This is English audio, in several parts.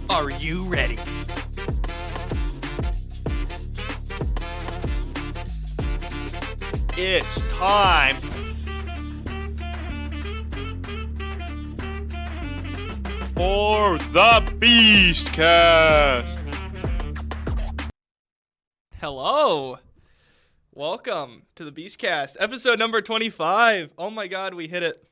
Are you ready? It's time for the Beastcast. Hello. Welcome to the Beastcast, episode number 25. Oh my god, we hit it.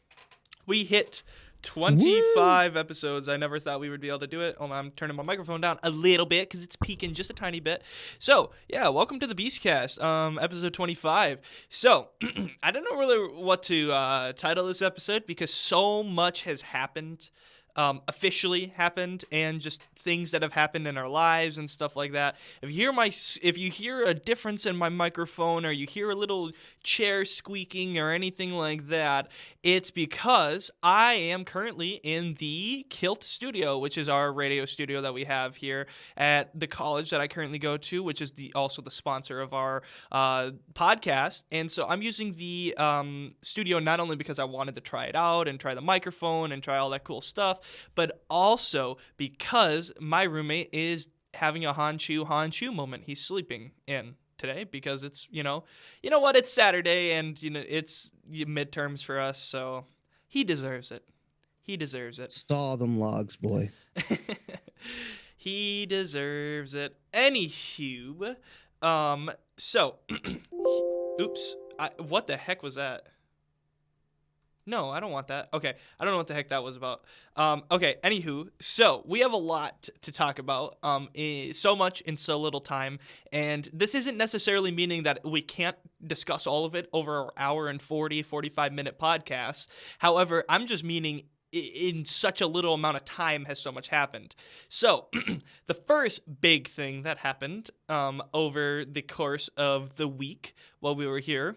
We hit 25 episodes. I never thought we would be able to do it. I'm turning my microphone down a little bit because it's peaking just a tiny bit. So, yeah, welcome to the Beastcast, episode 25. So, I don't know really what to title this episode because so much has happened, officially happened, and just things that have happened in our lives and stuff like that. If you hear a difference in my microphone or you hear a little chair squeaking or anything like that, it's because I am currently in the KILT studio, which is our radio studio that we have here at the college that I currently go to, which is also the sponsor of our podcast. And so I'm using the studio not only because I wanted to try it out and try the microphone and try all that cool stuff, but also because my roommate is having a Hanchu moment. He's sleeping in today because it's, you know what, it's Saturday and, it's midterms for us, so he deserves it. He deserves it. Saw them logs, boy. He deserves it. Anywho, so, oops, what the heck was that? No, I don't want that. Okay, I don't know what the heck that was about. Okay, anywho, so we have a lot to talk about, so much in so little time, and this isn't necessarily meaning that we can't discuss all of it over an hour and 45-minute podcast. However, I'm just meaning in such a little amount of time has so much happened. So, the first big thing that happened over the course of the week while we were here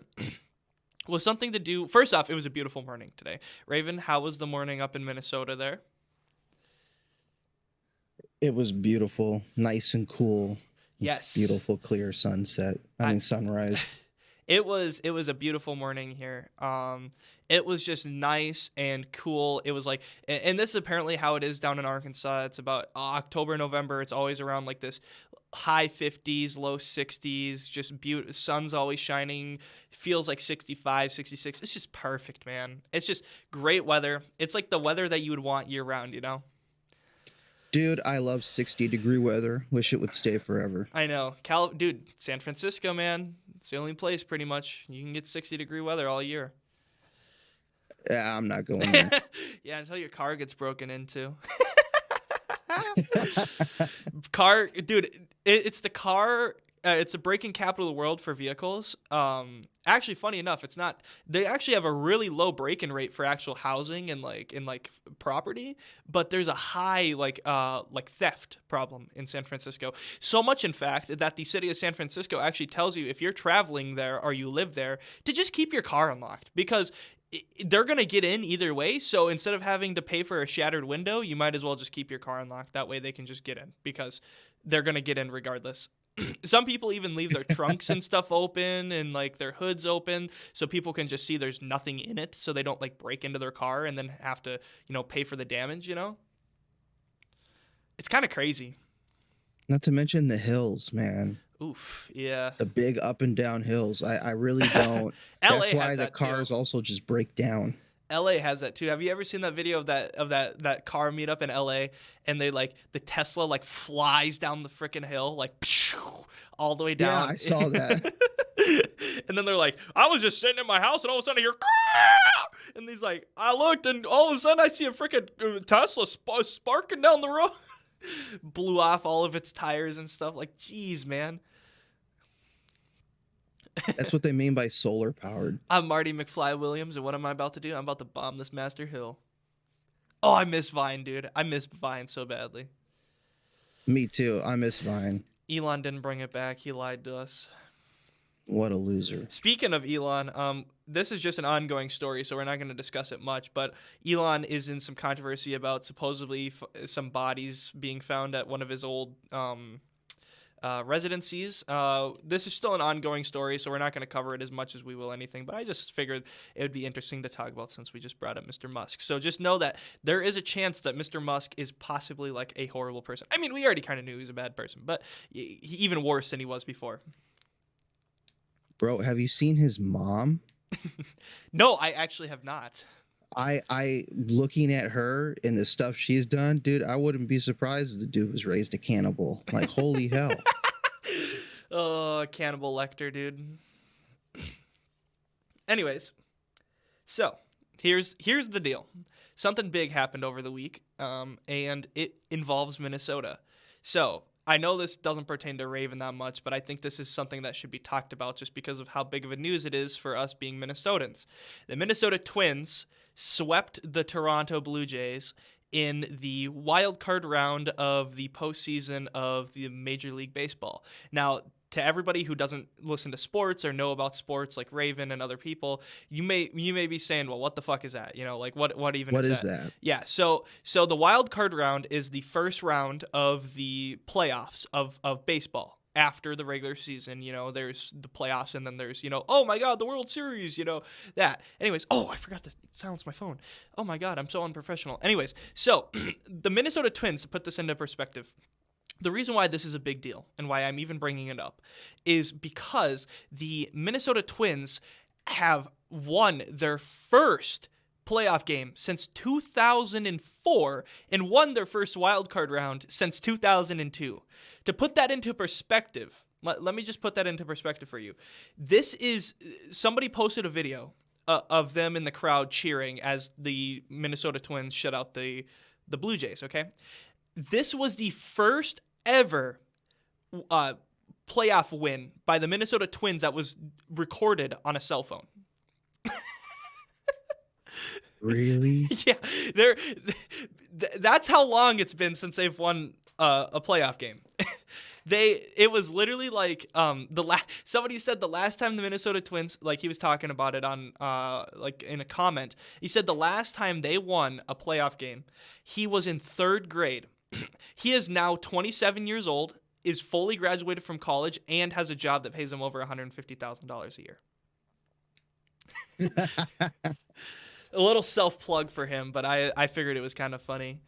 was something to do. First off, it was a beautiful morning today. Raven, how was the morning up in Minnesota there? It was beautiful, nice and cool. Yes. Beautiful, clear sunset. Sunrise. It was a beautiful morning here. It was just nice and cool. It was like, and this is apparently how it is down in Arkansas. It's about October, November. It's always around like this high 50s, low 60s, just beautiful. Sun's always shining. Feels like 65, 66. It's just perfect, man. It's just great weather. It's like the weather that you would want year round, Dude, I love 60-degree weather. Wish it would stay forever. I know. Dude, San Francisco, man. It's the only place pretty much you can get 60-degree weather all year. Yeah, I'm not going there. Yeah, until your car gets broken into. Dude, it's the car. It's the break-in capital of the world for vehicles. Actually, funny enough, it's not. They actually have a really low break-in rate for actual housing and like property, but there's a high like theft problem in San Francisco. So much, in fact, that the city of San Francisco actually tells you if you're traveling there or you live there to just keep your car unlocked because they're going to get in either way. So instead of having to pay for a shattered window, you might as well just keep your car unlocked. That way they can just get in because they're going to get in regardless. Some people even leave their trunks and stuff open and like their hoods open so people can just see there's nothing in it so they don't like break into their car and then have to, pay for the damage, It's kind of crazy. Not to mention the hills, man. Oof, yeah. The big up and down hills. I really don't. That's why the cars also just break down. LA has that too. Have you ever seen that video of that car meetup in LA and they the Tesla flies down the freaking hill all the way down? Yeah, I saw that. And then they're like, I was just sitting in my house and all of a sudden I hear and he's like, I looked and all of a sudden I see a freaking Tesla sparking down the road. Blew off all of its tires and stuff. Like, geez, man. That's what they mean by solar powered. I'm Marty McFly Williams, and what am I about to do? I'm about to bomb this Master Hill. Oh, I miss Vine, dude. I miss Vine so badly. Me too. I miss Vine. Elon didn't bring it back. He lied to us. What a loser. Speaking of Elon, this is just an ongoing story, so we're not going to discuss it much, but Elon is in some controversy about supposedly some bodies being found at one of his old residencies. This is still an ongoing story, so we're not going to cover it as much as we will anything, but I just figured it would be interesting to talk about since we just brought up Mr. Musk. So just know that there is a chance that Mr. Musk is possibly like a horrible person. I mean, we already kind of knew he was a bad person, but even worse than he was before. Bro, have you seen his mom? No, I actually have not. I looking at her and the stuff she's done, dude, I wouldn't be surprised if the dude was raised a cannibal. Like, holy hell. Oh, Cannibal Lecter, dude. Anyways, so here's the deal. Something big happened over the week, and it involves Minnesota. So I know this doesn't pertain to Raven that much, but I think this is something that should be talked about just because of how big of a news it is for us being Minnesotans. The Minnesota Twins swept the Toronto Blue Jays in the wild card round of the postseason of the Major League Baseball. Now, to everybody who doesn't listen to sports or know about sports like Raven and other people, you may be saying, well, what the fuck is that? You know, like what even is that? Yeah, so the wild card round is the first round of the playoffs of baseball. After the regular season, you know, there's the playoffs, and then there's, you know, oh my God, the World Series, you know, that. Anyways, oh, I forgot to silence my phone. Oh my God, I'm so unprofessional. Anyways, so the Minnesota Twins, to put this into perspective, the reason why this is a big deal and why I'm even bringing it up is because the Minnesota Twins have won their first playoff game since 2004 and won their first wild card round since 2002. To put that into perspective, let me just put that into perspective for you. This is, somebody posted a video of them in the crowd cheering as the Minnesota Twins shut out the Blue Jays, okay? This was the first ever playoff win by the Minnesota Twins that was recorded on a cell phone. Really? Yeah, that's how long it's been since they've won a playoff game. It was literally like somebody said the last time the Minnesota Twins, like he was talking about it on like in a comment, he said the last time they won a playoff game, he was in 3rd grade. He is now 27 years old, is fully graduated from college, and has a job that pays him over $150,000 a year. A little self-plug for him, but I figured it was kind of funny.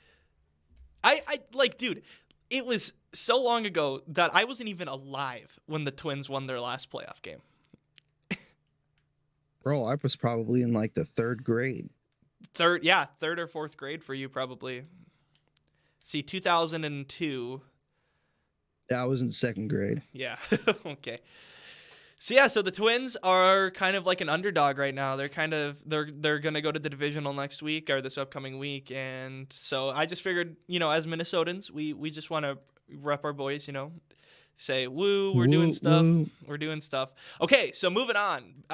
I like, dude, it was so long ago that I wasn't even alive when the Twins won their last playoff game. Bro, I was probably in like the 3rd grade. 3rd or 4th grade for you probably. See, 2002. Yeah, I was in 2nd grade. Yeah, okay. So yeah, so the Twins are kind of like an underdog right now. They're gonna go to the divisional next week or this upcoming week, and so I just figured, you know, as Minnesotans, we just want to rep our boys, you know, say woo, we're doing stuff, we're doing stuff. Okay, so moving on.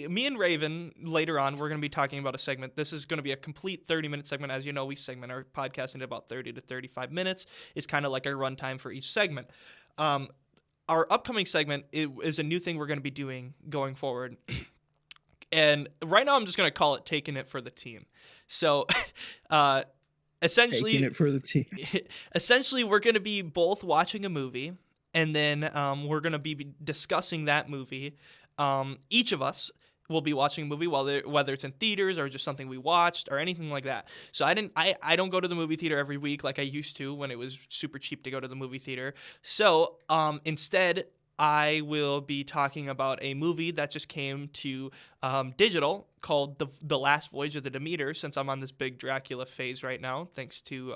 Me and Raven later on, we're gonna be talking about a segment. This is gonna be a complete 30-minute segment. As you know, we segment our podcast into about 30 to 35 minutes. It's kind of like our runtime for each segment. Our upcoming segment is a new thing we're going to be doing going forward. And right now I'm just going to call it Taking It for the Team. So essentially, Taking It for the Team. Essentially, we're going to be both watching a movie, and then we're going to be discussing that movie. Each of us will be watching a movie, whether it's in theaters or just something we watched or anything like that. So I don't go to the movie theater every week like I used to when it was super cheap to go to the movie theater. So instead, I will be talking about a movie that just came to digital called The Last Voyage of the Demeter, since I'm on this big Dracula phase right now, thanks to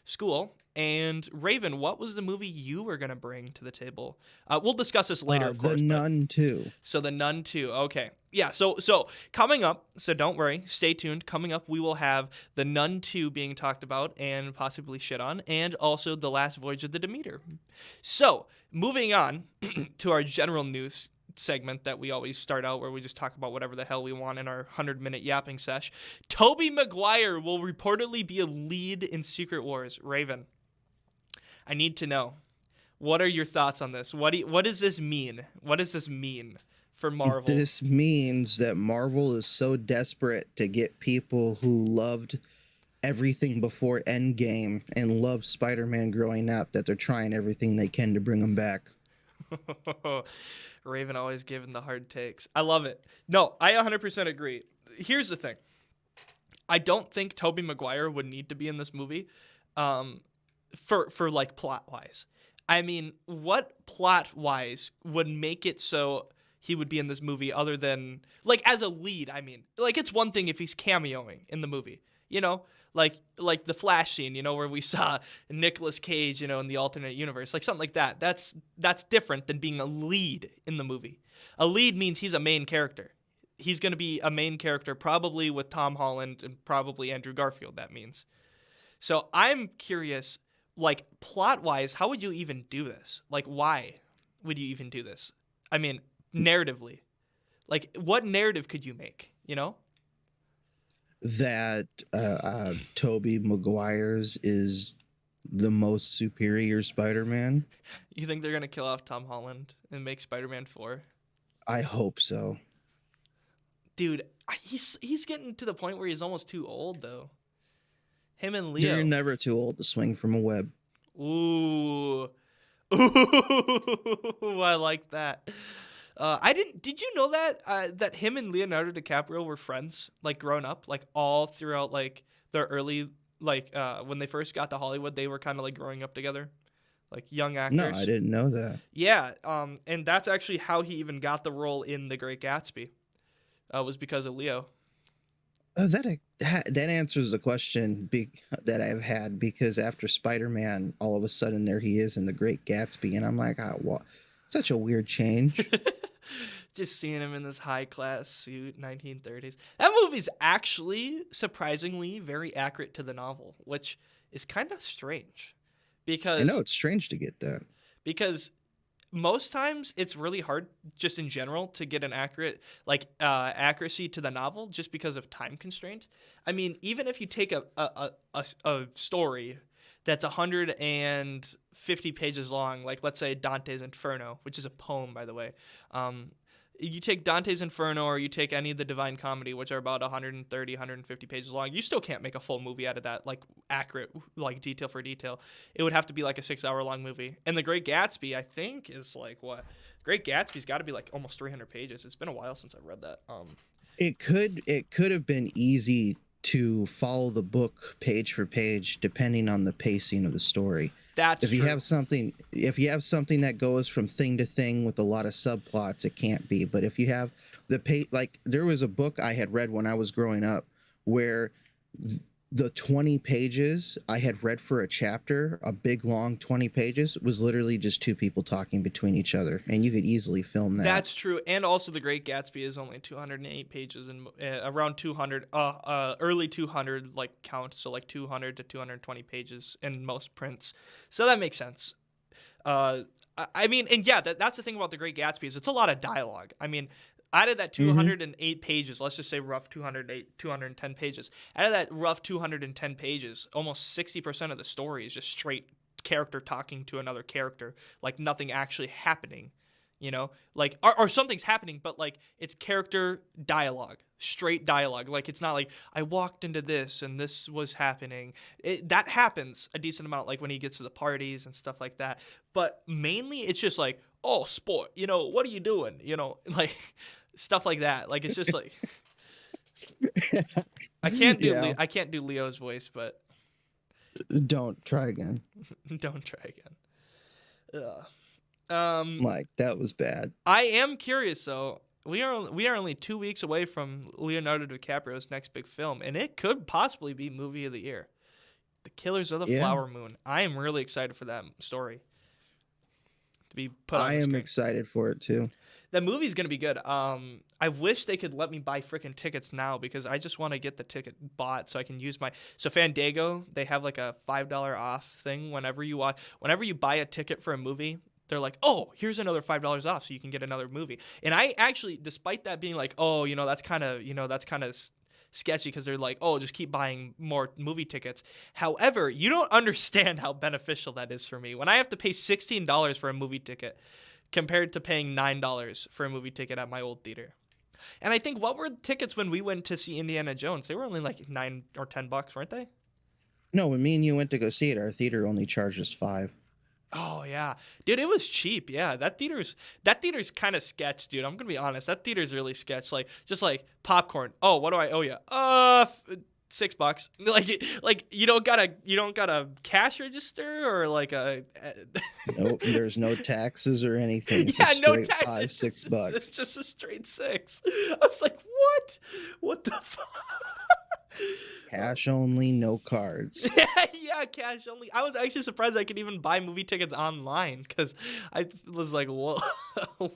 school. And Raven, what was the movie you were going to bring to the table? We'll discuss this later, of course. The Nun 2. So The Nun 2. Okay. Yeah, so coming up, so don't worry, stay tuned. Coming up, we will have The Nun 2 being talked about and possibly shit on, and also The Last Voyage of the Demeter. So, moving on to our general news segment that we always start out, where we just talk about whatever the hell we want in our 100-minute yapping sesh. Tobey Maguire will reportedly be a lead in Secret Wars. Raven, I need to know, What are your thoughts on this? What does this mean? What does this mean for Marvel? This means that Marvel is so desperate to get people who loved everything before Endgame and loved Spider-Man growing up that they're trying everything they can to bring him back. Raven always giving the hard takes. I love it. No, I 100% agree. Here's the thing. I don't think Tobey Maguire would need to be in this movie for like plot-wise. I mean, what plot-wise would make it so he would be in this movie other than, like, as a lead? I mean, like, it's one thing if he's cameoing in the movie, you know? Like the Flash scene, you know, where we saw Nicolas Cage, you know, in the alternate universe, like something like that. That's different than being a lead in the movie. A lead means he's a main character. He's going to be a main character probably with Tom Holland and probably Andrew Garfield, that means. So I'm curious, like, plot-wise, how would you even do this? Like, why would you even do this? I mean, narratively. Like, what narrative could you make, you know? That Tobey Maguire's is the most superior Spider-Man. You think they're going to kill off Tom Holland and make Spider-Man 4? I hope so. Dude, he's getting to the point where he's almost too old, though. Him and Leo. You're never too old to swing from a web. Ooh. Ooh, I like that. Did you know that him and Leonardo DiCaprio were friends, like, growing up, like, all throughout, like, their early, like, when they first got to Hollywood, they were kind of, like, growing up together, like, young actors. No, I didn't know that. Yeah, and that's actually how he even got the role in The Great Gatsby, was because of Leo. That answers the question that I've had, because after Spider-Man, all of a sudden there he is in The Great Gatsby, and I'm like, oh, what? Such a weird change. Just seeing him in this high-class suit, 1930s. That movie's actually surprisingly very accurate to the novel, which is kind of strange. Because I know it's strange to get that. Because most times it's really hard, just in general, to get an accurate, like, accuracy to the novel, just because of time constraint. I mean, even if you take a story that's 150 pages long, like, let's say Dante's Inferno, which is a poem, by the way. You take Dante's Inferno, or you take any of the Divine Comedy, which are about 130, 150 pages long, you still can't make a full movie out of that, like, accurate, like, detail for detail. It would have to be like a 6-hour-long movie. And The Great Gatsby, I think, is like, what? Great Gatsby's got to be like almost 300 pages. It's been a while since I read that. It could have been easy to follow the book page for page, depending on the pacing of the story. That's if you true. have something that goes from thing to thing with a lot of subplots, it can't be. But if you have like, there was a book I had read when I was growing up where the 20 pages I had read for a chapter, a big long 20 pages, was literally just two people talking between each other, and you could easily film that. That's true. And also The Great Gatsby is only 208 pages, and around 200, early 200, like, count, so like 200 to 220 pages in most prints. So that makes sense. I mean, and yeah, that's the thing about The Great Gatsby, is it's a lot of dialogue. I mean, out of that 208 pages, let's just say rough 210 pages. Out of that rough 210 pages, almost 60% of the story is just straight character talking to another character, like nothing actually happening, you know? Like, or something's happening, but, like, it's character dialogue, straight dialogue. Like, it's not like, I walked into this and this was happening. That happens a decent amount, like when he gets to the parties and stuff like that. But mainly it's just like, oh, sport, you know, what are you doing? You know, like, stuff like that. Like, it's just like, I can't do Leo's voice, but don't try again. Don't try again. Like, that was bad. I am curious though. We are only 2 weeks away from Leonardo DiCaprio's next big film, and it could possibly be movie of the year. The Killers of the Flower Moon. I am really excited for that story to be put on the screen. Excited for it too. That movie's gonna be good. I wish they could let me buy freaking tickets now, because I just want to get the ticket bought so I can use my. So Fandango, they have like a $5 off thing whenever you buy a ticket for a movie. They're like, oh, here's another $5 off, so you can get another movie. And I actually, despite that being like, oh, you know, that's kind of sketchy because they're like, oh, just keep buying more movie tickets. However, you don't understand how beneficial that is for me. When I have to pay $16 for a movie ticket compared to paying $9 for a movie ticket at my old theater. And I think, what were tickets when we went to see Indiana Jones? They were only like $9 or $10, weren't they? No, when me and you went to go see it, our theater only charged us $5. Oh yeah, dude, it was cheap. Yeah, that theater's kind of sketch, dude. I'm gonna be honest. That theater's really sketch. Like, just like popcorn. Oh, what do I owe you? $6. Like you don't got a cash register or like a. Nope, there's no taxes or anything. It's Yeah, a no straight taxes. $5-6. It's just a straight $6. I was like, what? What the fuck? Cash only, no cards. Yeah, cash only. I was actually surprised I could even buy movie tickets online because I was like, "What?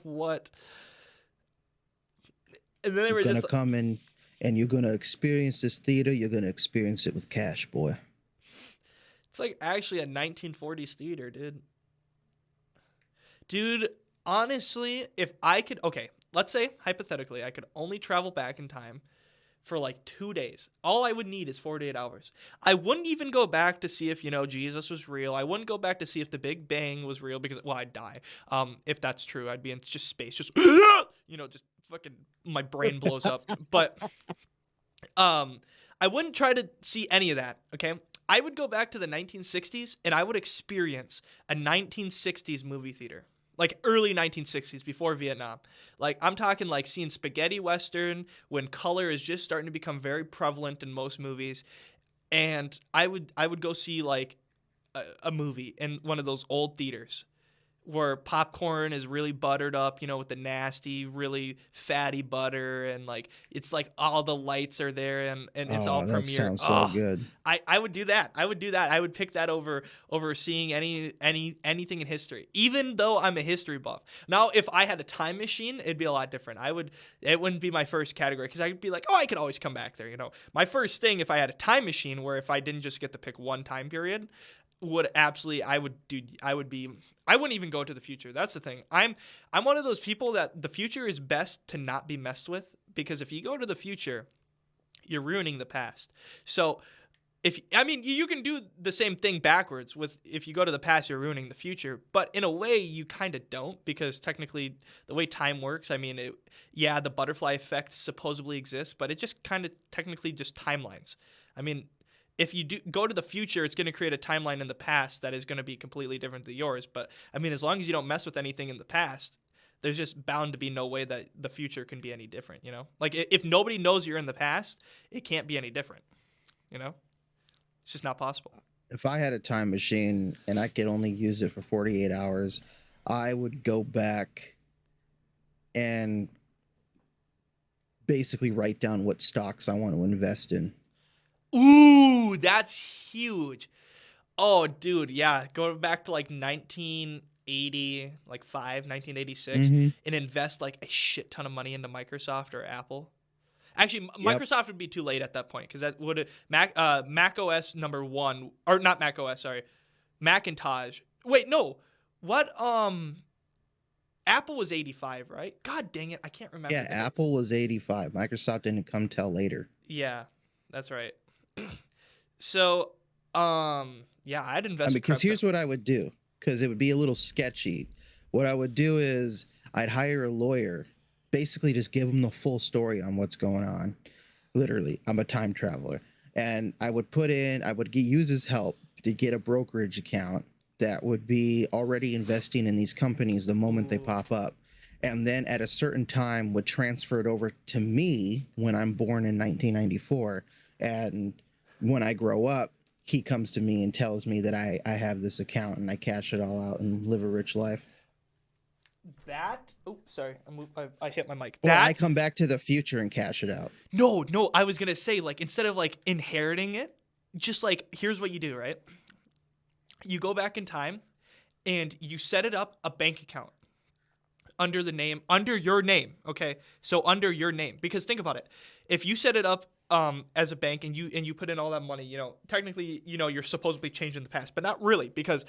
What?" And then they were You're gonna just come in and you're gonna experience this theater. You're gonna experience it with cash, boy. It's like actually a 1940s theater, dude. Dude, honestly, if I could, okay, let's say hypothetically, I could only travel back in time for like 2 days. All I would need is 48 hours. I wouldn't even go back to see if, Jesus was real. I wouldn't go back to see if the Big Bang was real because, well, I'd die. If that's true, I'd be in just space, just, just fucking, my brain blows up. But, I wouldn't try to see any of that, okay? I would go back to the 1960s and I would experience a 1960s movie theater. Like early 1960s, before Vietnam. Like, I'm talking like seeing spaghetti western when color is just starting to become very prevalent in most movies. And I would go see like a movie in one of those old theaters where popcorn is really buttered up, with the nasty, really fatty butter, and like it's like all the lights are there and it's all that premiere. sounds so good. I would do that. I would pick that over seeing anything in history, even though I'm a history buff. Now, if I had a time machine, it'd be a lot different. It wouldn't be my first category because I'd be like, oh, I could always come back there. My first thing, if I had a time machine, where if I didn't just get to pick one time period, I wouldn't even go to the future. That's the thing. I'm one of those people that the future is best to not be messed with, because if you go to the future, you're ruining the past. So you can do the same thing backwards. If you go to the past, you're ruining the future. But in a way, you kind of don't, because technically the way time works, the butterfly effect supposedly exists, but it just kind of technically just timelines. If you do go to the future, it's going to create a timeline in the past that is going to be completely different than yours. But as long as you don't mess with anything in the past, there's just bound to be no way that the future can be any different. Like if nobody knows you're in the past, it can't be any different. It's just not possible. If I had a time machine and I could only use it for 48 hours, I would go back and basically write down what stocks I want to invest in. Ooh, that's huge. Oh, dude, yeah. Go back to like 1986 and invest like a shit ton of money into Microsoft or Apple. Actually, Microsoft would be too late at that point, because that would Mac OS #1, or not Mac OS, sorry, Macintosh. Wait, no, what? Apple was 85, right? God dang it, I can't remember. Yeah, Apple was 85. Microsoft didn't come till later. Yeah, that's right. So, I'd invest. Because here's what I would do, because it would be a little sketchy. What I would do is I'd hire a lawyer, basically just give him the full story on what's going on. Literally, I'm a time traveler, and I would use his help to get a brokerage account that would be already investing in these companies the moment they pop up, and then at a certain time would transfer it over to me when I'm born in 1994. And when I grow up, he comes to me and tells me that I have this account, and I cash it all out and live a rich life. Sorry, I hit my mic. Or I come back to the future and cash it out. No, I was gonna say, like, instead of like inheriting it, just like, here's what you do, right? You go back in time and you set it up a bank account under your name, okay? So under your name, because think about it. If you set it up as a bank and you put in all that money, technically, you're supposedly changing the past, but not really, because,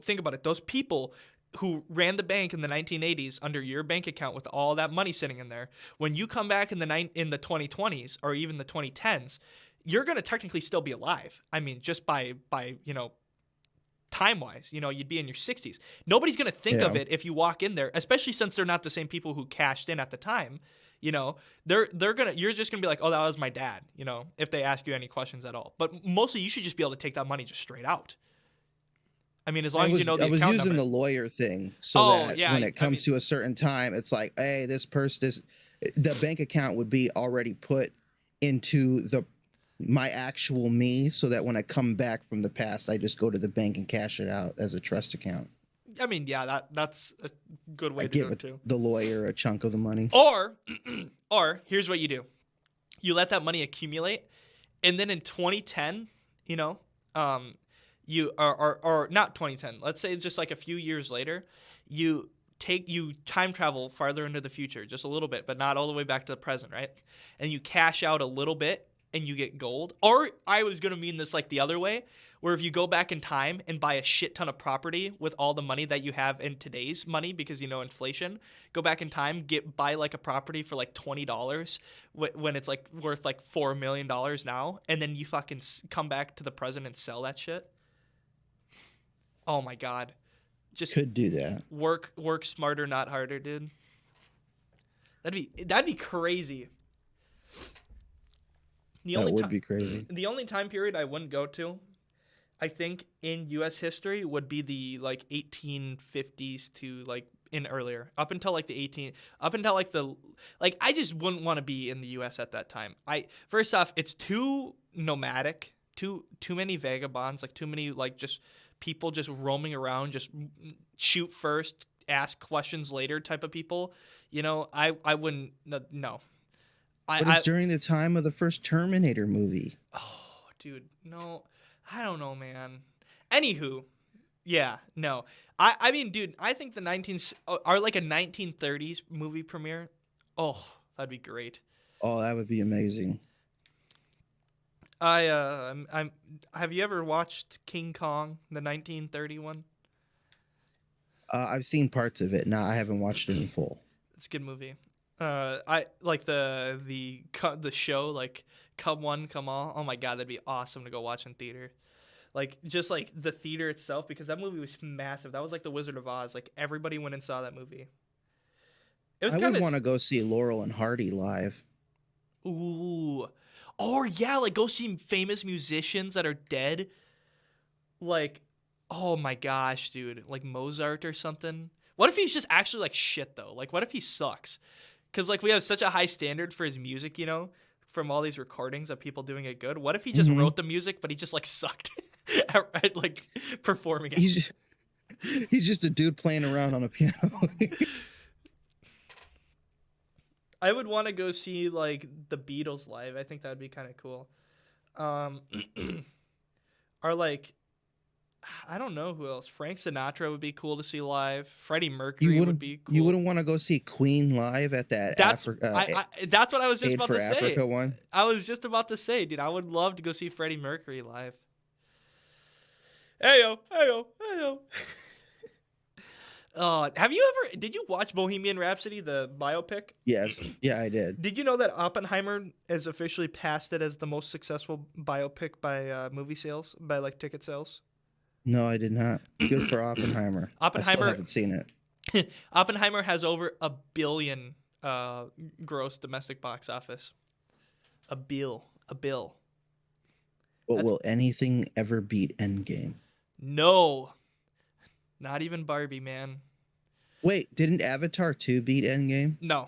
think about it. Those people, who ran the bank in the 1980s under your bank account with all that money sitting in there, when you come back in the 2020s or even the 2010s, you're going to technically still be alive. I mean, just by time-wise, you'd be in your 60s. Nobody's going to think of it if you walk in there, especially since they're not the same people who cashed in at the time. You're just gonna be like, oh, that was my dad, if they ask you any questions at all. But mostly you should just be able to take that money just straight out. I mean, as long as you know the account number. I was using the lawyer thing when it comes to a certain time, it's like, hey, the bank account would be already put into my actual me, so that when I come back from the past, I just go to the bank and cash it out as a trust account. I mean, yeah, that's a good way to do it too. The lawyer a chunk of the money. Or here's what you do: you let that money accumulate, and then in 2010, you or not 2010. Let's say it's just like a few years later, you time travel farther into the future, just a little bit, but not all the way back to the present, right? And you cash out a little bit, and you get gold. Or I was gonna mean this like the other way, where if you go back in time and buy a shit ton of property with all the money that you have in today's money, because inflation, go back in time, buy like a property for like $20 when it's like worth like $4 million now, and then you fucking come back to the present and sell that shit. Oh my god, just could do that. Work smarter, not harder, dude. That'd be crazy. That would be crazy. The only time period I wouldn't go to, I think, in U.S. history would be the like 1850s to like in earlier, up until like I just wouldn't want to be in the U.S. at that time. First off, it's too nomadic, too many vagabonds, like too many like just people just roaming around, just shoot first, ask questions later type of people. I wouldn't. No. But it's during the time of the first Terminator movie. Oh, dude, no. I don't know, man. Anywho, yeah, no. I mean, dude, I think the 1930s movie premiere. Oh, that'd be great. Oh, that would be amazing. Have you ever watched King Kong, the 1931? I've seen parts of it. No, I haven't watched it in full. It's a good movie. I like the show, like Come One, Come All. Oh my god, that'd be awesome to go watch in theater. Like just like the theater itself, because that movie was massive. That was like the Wizard of Oz. Like everybody went and saw that movie. I would want to go see Laurel and Hardy live. Ooh, or yeah, like go see famous musicians that are dead. Like, oh my gosh, dude, like Mozart or something. What if he's just actually like shit though? Like, what if he sucks? Because like we have such a high standard for his music, from all these recordings of people doing it good. What if he just wrote the music, but he just like sucked at like performing it? He's just a dude playing around on a piano. I would want to go see like the Beatles live. I think that would be kind of cool. Or like, I don't know who else. Frank Sinatra would be cool to see live. Freddie Mercury would be cool. You wouldn't want to go see Queen live at that that's what I was just about to say. Africa one? I was just about to say, dude, I would love to go see Freddie Mercury live. Heyo, heyo, heyo. Did you watch Bohemian Rhapsody, the biopic? Yes. Yeah, I did. Did you know that Oppenheimer has officially passed it as the most successful biopic by movie sales, by like ticket sales? No, I did not. Good for Oppenheimer. I still haven't seen it. Oppenheimer has over $1 billion gross domestic box office. A bill. But will anything ever beat Endgame? No. Not even Barbie, man. Wait, didn't Avatar 2 beat Endgame? No.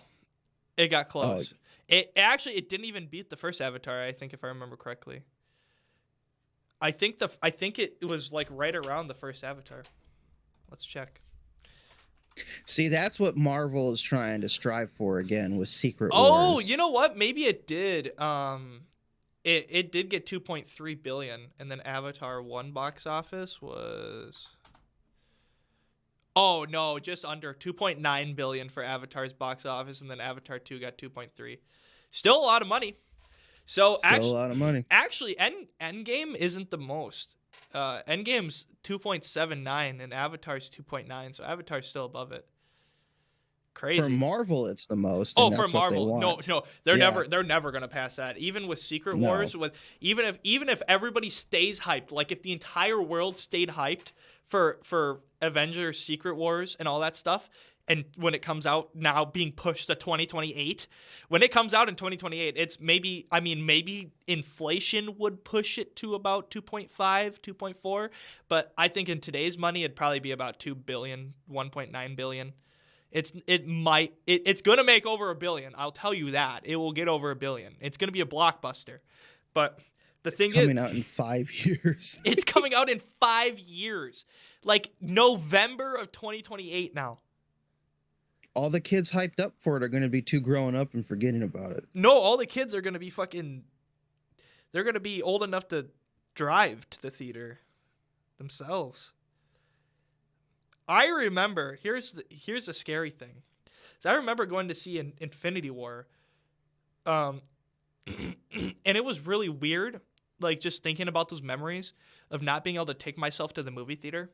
It got close. It didn't even beat the first Avatar, I think, if I remember correctly. I think it was like right around the first Avatar. Let's check. See, that's what Marvel is trying to strive for again with Secret Wars. Oh, you know what? Maybe it did. It did get 2.3 billion, and then Avatar 1 box office was. Oh no, just under 2.9 billion for Avatar's box office, and then Avatar 2 got 2.3. Still a lot of money. So a lot of money. Actually, Endgame isn't the most. Endgame's 2.79 and Avatar's 2.9, so Avatar's still above it. Crazy. For Marvel, it's the most. Oh, And for that's what they Marvel, want. no, they're never gonna pass that. Even with Secret No. Wars, with even if everybody stays hyped, like if the entire world stayed hyped for Avengers, Secret Wars, and all that stuff, and when it comes out now being pushed to 2028, when it comes out in 2028, it's maybe inflation would push it to about 2.5, 2.4, but I think in today's money it'd probably be about 2 billion, 1.9 billion. It's gonna make over $1 billion. I'll tell you that. It will get over $1 billion. It's gonna be a blockbuster. But the thing is, coming out in 5 years. it's coming out in 5 years, like November of 2028 now. All the kids hyped up for it are going to be too grown up and forgetting about it. No, all the kids are gonna be they're gonna be old enough to drive to the theater themselves. I remember, here's the scary thing. So I remember going to see an Infinity War, and it was really weird, like just thinking about those memories of not being able to take myself to the movie theater,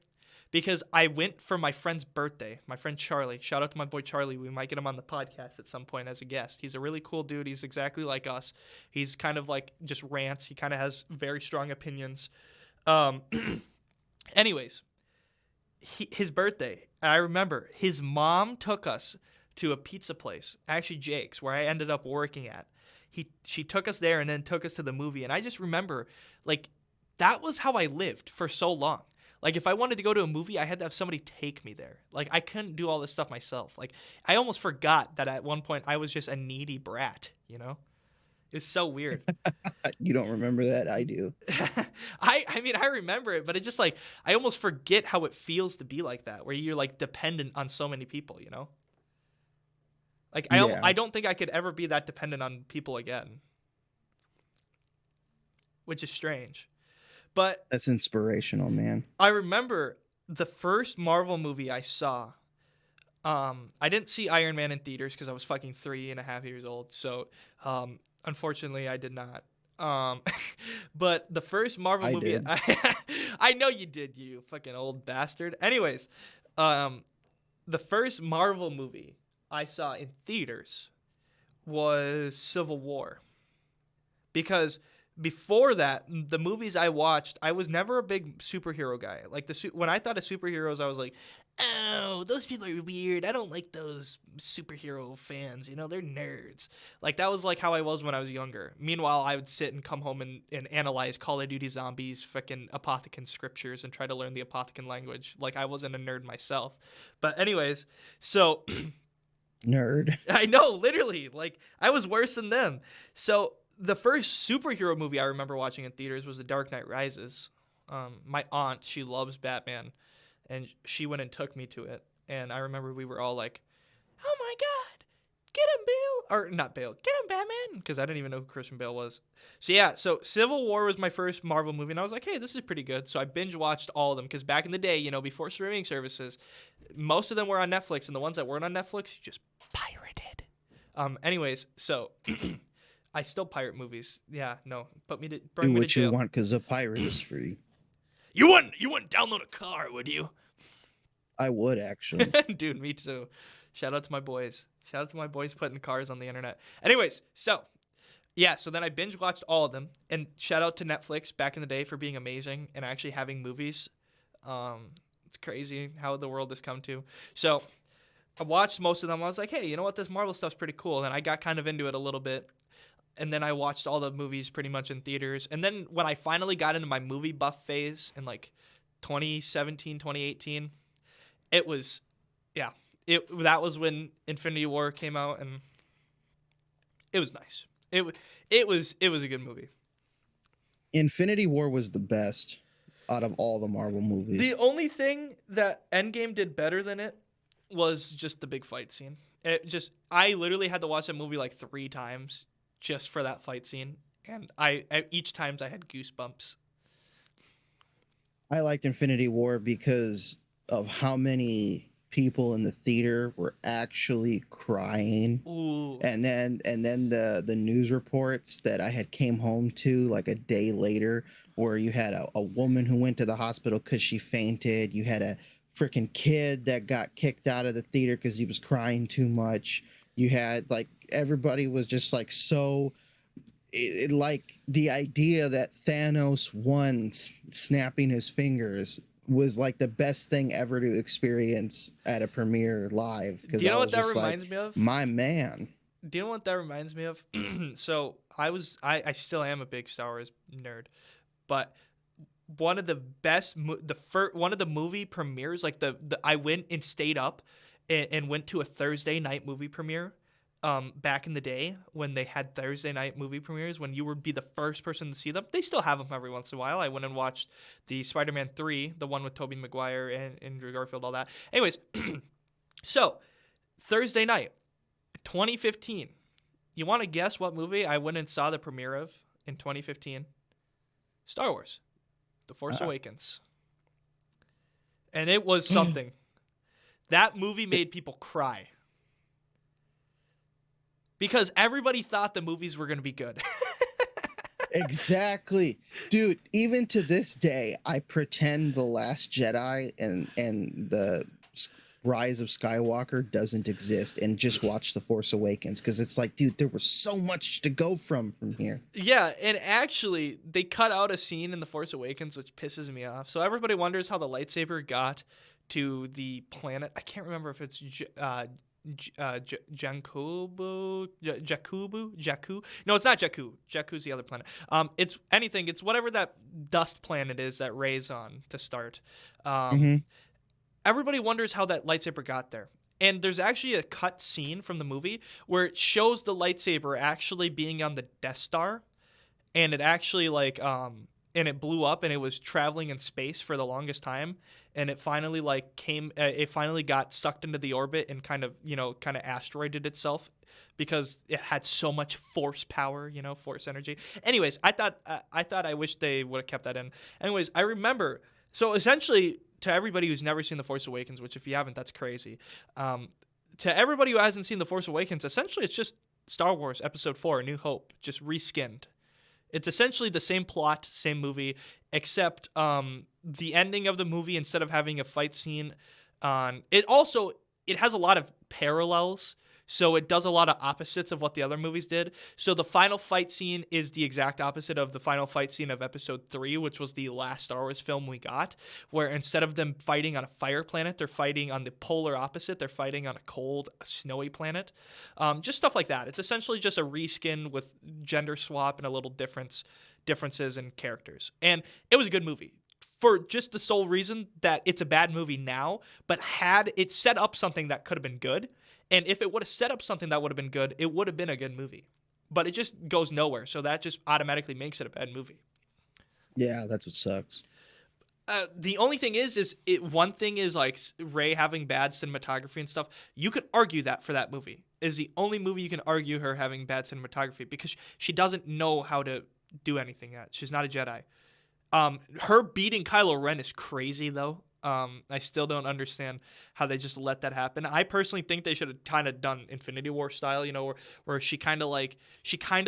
because I went for my friend's birthday, my friend Charlie. Shout out to my boy Charlie. We might get him on the podcast at some point as a guest. He's a really cool dude. He's exactly like us. He's kind of like just rants. He kind of has very strong opinions. Anyways. His birthday, I remember his mom took us to a pizza place, actually Jake's, where I ended up working at. She took us there and then took us to the movie, and I just remember, like, that was how I lived for so long. Like, if I wanted to go to a movie, I had to have somebody take me there. Like, I couldn't do all this stuff myself. Like, I almost forgot that at one point I was just a needy brat, you know? It's so weird. You don't remember that? I do. I mean, I remember it, but it's just like I almost forget how it feels to be like that, where you're like dependent on so many people, you know? Like I don't think I could ever be that dependent on people again, which is strange. But that's inspirational, man. I remember the first Marvel movie I saw. I didn't see Iron Man in theaters because I was fucking 3.5 years old. So, unfortunately, I did not. But the first Marvel movie, did. I know you did, you fucking old bastard. Anyways, the first Marvel movie I saw in theaters was Civil War. Because before that, the movies I watched, I was never a big superhero guy. Like when I thought of superheroes, I was like, oh, those people are weird. I don't like those superhero fans. You know, they're nerds. Like, that was like how I was when I was younger. Meanwhile, I would sit and come home and analyze Call of Duty Zombies, frickin' Apothecan scriptures, and try to learn the Apothecan language. Like, I wasn't a nerd myself. But anyways, so... Nerd. I know, literally. Like, I was worse than them. So, the first superhero movie I remember watching in theaters was The Dark Knight Rises. My aunt, she loves Batman. And she went and took me to it. And I remember we were all like, oh my God, get him, Bale. Or not Bale, get him, Batman. Because I didn't even know who Christian Bale was. So yeah, so Civil War was my first Marvel movie. And I was like, hey, this is pretty good. So I binge watched all of them. Because back in the day, you know, before streaming services, most of them were on Netflix. And the ones that weren't on Netflix, you just pirated. Anyways, so I still pirate movies. Yeah, no. Bring me to jail. Do what you want because a pirate is free. You wouldn't download a car, would you? I would, actually. Dude, me too. Shout out to my boys. Shout out to my boys putting cars on the internet. Anyways, so then I binge watched all of them. And shout out to Netflix back in the day for being amazing and actually having movies. It's crazy how the world has come to. So I watched most of them. I was like, hey, you know what? This Marvel stuff's pretty cool. And I got kind of into it a little bit. And then I watched all the movies pretty much in theaters. And then when I finally got into my movie buff phase in like 2017, 2018, that was when Infinity War came out, and it was nice. It was a good movie. Infinity War was the best out of all the Marvel movies. The only thing that Endgame did better than it was just the big fight scene. I literally had to watch that movie like 3 times just for that fight scene, and each time I had goosebumps. I liked Infinity War because of how many people in the theater were actually crying. Ooh. And then the news reports that I had came home to like a day later where you had a woman who went to the hospital because she fainted. You had a freaking kid that got kicked out of the theater because he was crying too much. You had like everybody was just like so like the idea that Thanos won snapping his fingers was like the best thing ever to experience at a premiere live. Do you know what that reminds me of? My man. Do you know what that reminds me of? So I still am a big Star Wars nerd, but one of the best one of the movie premieres, like the I went and stayed up and went to a Thursday night movie premiere. Back in the day when they had Thursday night movie premieres, when you would be the first person to see them. They still have them every once in a while. I went and watched the Spider-Man 3, the one with Tobey Maguire and Andrew Garfield, all that. Anyways, so Thursday night, 2015. You want to guess what movie I went and saw the premiere of in 2015? Star Wars, The Force Awakens. And it was something. That movie made people cry. Because everybody thought the movies were going to be good. Exactly. Dude, even to this day, I pretend The Last Jedi and the Rise of Skywalker doesn't exist and just watch The Force Awakens, because it's like, dude, there was so much to go from here. Yeah, and actually, they cut out a scene in The Force Awakens, which pisses me off. So everybody wonders how the lightsaber got to the planet. I can't remember if it's Jakku. No, it's not Jakku. Jakku's the other planet. It's anything. It's whatever that dust planet is that Rey's on to start. Everybody wonders how that lightsaber got there. And there's actually a cut scene from the movie where it shows the lightsaber actually being on the Death Star, and it actually and it blew up and it was traveling in space for the longest time, and it finally it finally got sucked into the orbit and kind of asteroided itself because it had so much force power, force energy. Anyways, I wish they would have kept that in. Anyways, I remember, so essentially, to everybody who's never seen The Force Awakens, which if you haven't, that's crazy. To everybody who hasn't seen The Force Awakens, essentially it's just Star Wars Episode 4, A New Hope, just reskinned. It's essentially the same plot, same movie, except the ending of the movie, instead of having a fight scene it has a lot of parallels. So it does a lot of opposites of what the other movies did. So the final fight scene is the exact opposite of the final fight scene of Episode 3, which was the last Star Wars film we got, where instead of them fighting on a fire planet, they're fighting on the polar opposite. They're fighting on a cold, snowy planet. Just stuff like that. It's essentially just a reskin with gender swap and a little differences in characters. And it was a good movie, for just the sole reason that it's a bad movie now, but had it set up something that could have been good. And if it would have set up something that would have been good, it would have been a good movie. But it just goes nowhere, so that just automatically makes it a bad movie. Yeah, that's what sucks. The only thing one thing is like Rey having bad cinematography and stuff. You could argue that for that movie is the only movie you can argue her having bad cinematography, because she doesn't know how to do anything yet. She's not a Jedi. Her beating Kylo Ren is crazy though. I still don't understand how they just let that happen. I personally think they should have kind of done Infinity War style, where she kind of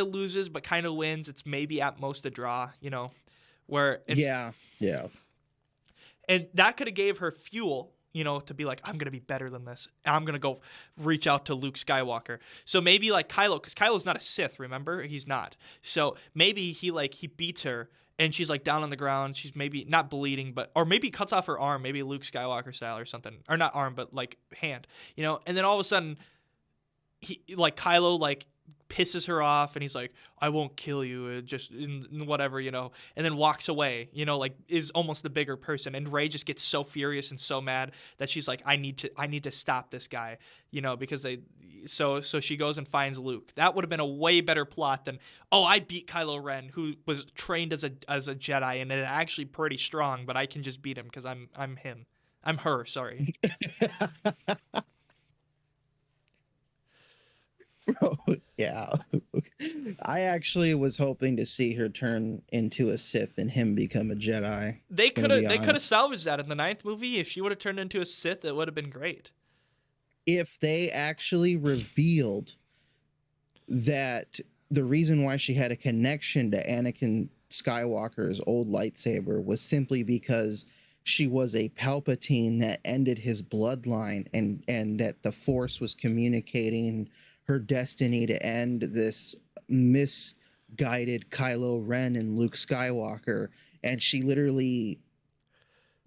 loses but kind of wins. It's maybe at most a draw, where it's, yeah. And that could have gave her fuel, to be like, I'm going to be better than this. I'm going to go reach out to Luke Skywalker. So maybe like Kylo, because Kylo's not a Sith, remember? He's not. So maybe he beats her, and she's like down on the ground. She's maybe not bleeding, or maybe cuts off her arm, maybe Luke Skywalker style or something. Or not arm, but like hand, and then all of a sudden Kylo pisses her off, and he's like, I won't kill you, just whatever, and then walks away, is almost the bigger person. And Rey just gets so furious and so mad that she's like, I need to stop this guy, because so she goes and finds Luke. That would have been a way better plot than, I beat Kylo Ren, who was trained as a Jedi and is actually pretty strong, but I can just beat him because I'm him. I'm her, sorry. Yeah. I actually was hoping to see her turn into a Sith and him become a Jedi. They could have salvaged that in the 9th movie. If she would have turned into a Sith, it would have been great. If they actually revealed that the reason why she had a connection to Anakin Skywalker's old lightsaber was simply because she was a Palpatine that ended his bloodline, and that the Force was communicating her destiny to end this misguided Kylo Ren and Luke Skywalker, and she literally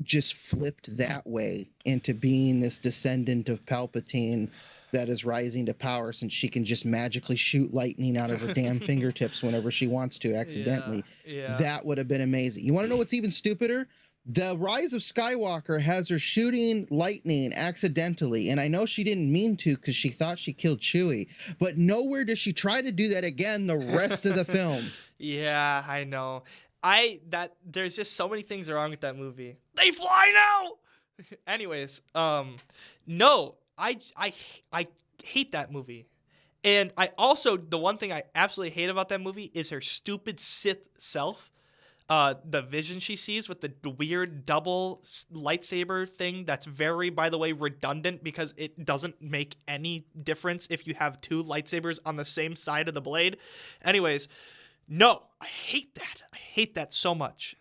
just flipped that way into being this descendant of Palpatine that is rising to power, since she can just magically shoot lightning out of her damn fingertips whenever she wants to accidentally. Yeah. That would have been amazing. You want to know what's even stupider? The Rise of Skywalker has her shooting lightning accidentally, and I know she didn't mean to because she thought she killed Chewie, but nowhere does she try to do that again the rest of the film. Yeah, I know. There's just so many things wrong with that movie. They fly now. Anyways, no, I hate that movie. And I also, the one thing I absolutely hate about that movie is her stupid Sith self. The vision she sees with the weird double lightsaber thing that's very, by the way, redundant, because it doesn't make any difference if you have two lightsabers on the same side of the blade. Anyways, no, I hate that. I hate that so much.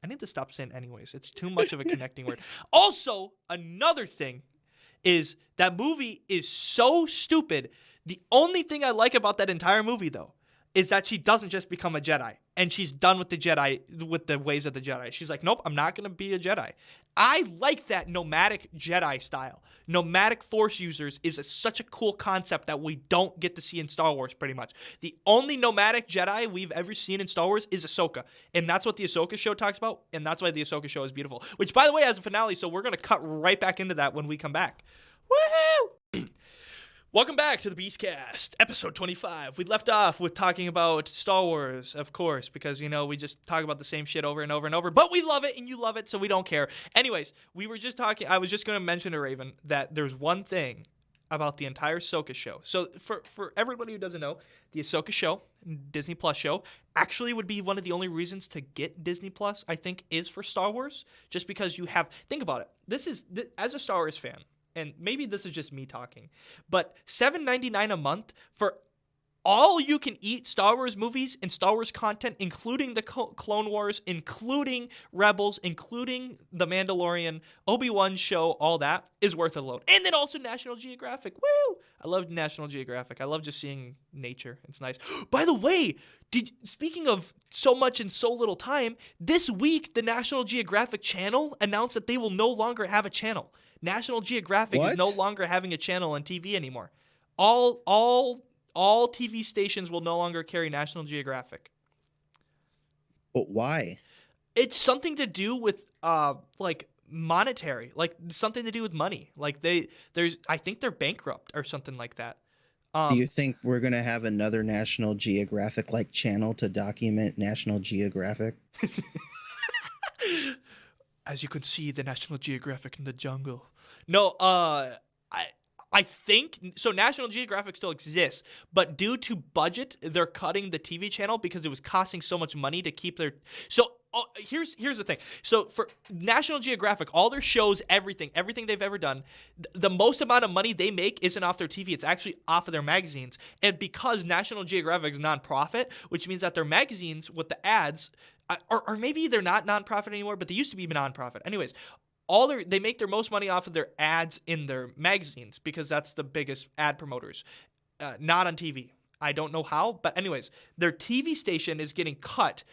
I need to stop saying anyways. It's too much of a connecting word. Also, another thing is that movie is so stupid. The only thing I like about that entire movie, though, is that she doesn't just become a Jedi, and she's done with the Jedi, with the ways of the Jedi. She's like, nope, I'm not going to be a Jedi. I like that nomadic Jedi style. Nomadic Force users is such a cool concept that we don't get to see in Star Wars, pretty much. The only nomadic Jedi we've ever seen in Star Wars is Ahsoka, and that's what the Ahsoka show talks about, and that's why the Ahsoka show is beautiful. Which, by the way, has a finale, so we're going to cut right back into that when we come back. Woohoo! Welcome back to the Beastcast, episode 25. We left off with talking about Star Wars, of course, because, you know, we just talk about the same shit over and over and over, but we love it and you love it, so we don't care. Anyways, we were just talking, I was just going to mention to Raven that there's one thing about the entire Ahsoka show. So for everybody who doesn't know, the Ahsoka show, Disney Plus show, actually would be one of the only reasons to get Disney Plus, I think, is for Star Wars, just because you have, think about it, as a Star Wars fan, and maybe this is just me talking, but $7.99 a month for all you can eat Star Wars movies and Star Wars content, including the Clone Wars, including Rebels, including The Mandalorian, Obi-Wan show, all that is worth a load. And then also National Geographic. Woo! I love National Geographic. I love just seeing nature. It's nice. By the way, speaking of so much in so little time, this week the National Geographic channel announced that they will no longer have a channel. National Geographic is no longer having a channel on TV anymore. All TV stations will no longer carry National Geographic. But why? It's something to do with like monetary, like something to do with money. Like I think they're bankrupt or something like that. Do you think we're gonna have another National Geographic like channel to document National Geographic? As you can see, the National Geographic in the jungle. No, I think so. National Geographic still exists, but due to budget, they're cutting the TV channel because it was costing so much money to keep their. So here's the thing. So for National Geographic, all their shows, everything they've ever done, the most amount of money they make isn't off their TV. It's actually off of their magazines. And because National Geographic is nonprofit, which means that their magazines with the ads, or maybe they're not nonprofit anymore, but they used to be nonprofit. Anyways. They make their most money off of their ads in their magazines because that's the biggest ad promoters, not on TV. I don't know how, but anyways, their TV station is getting cut.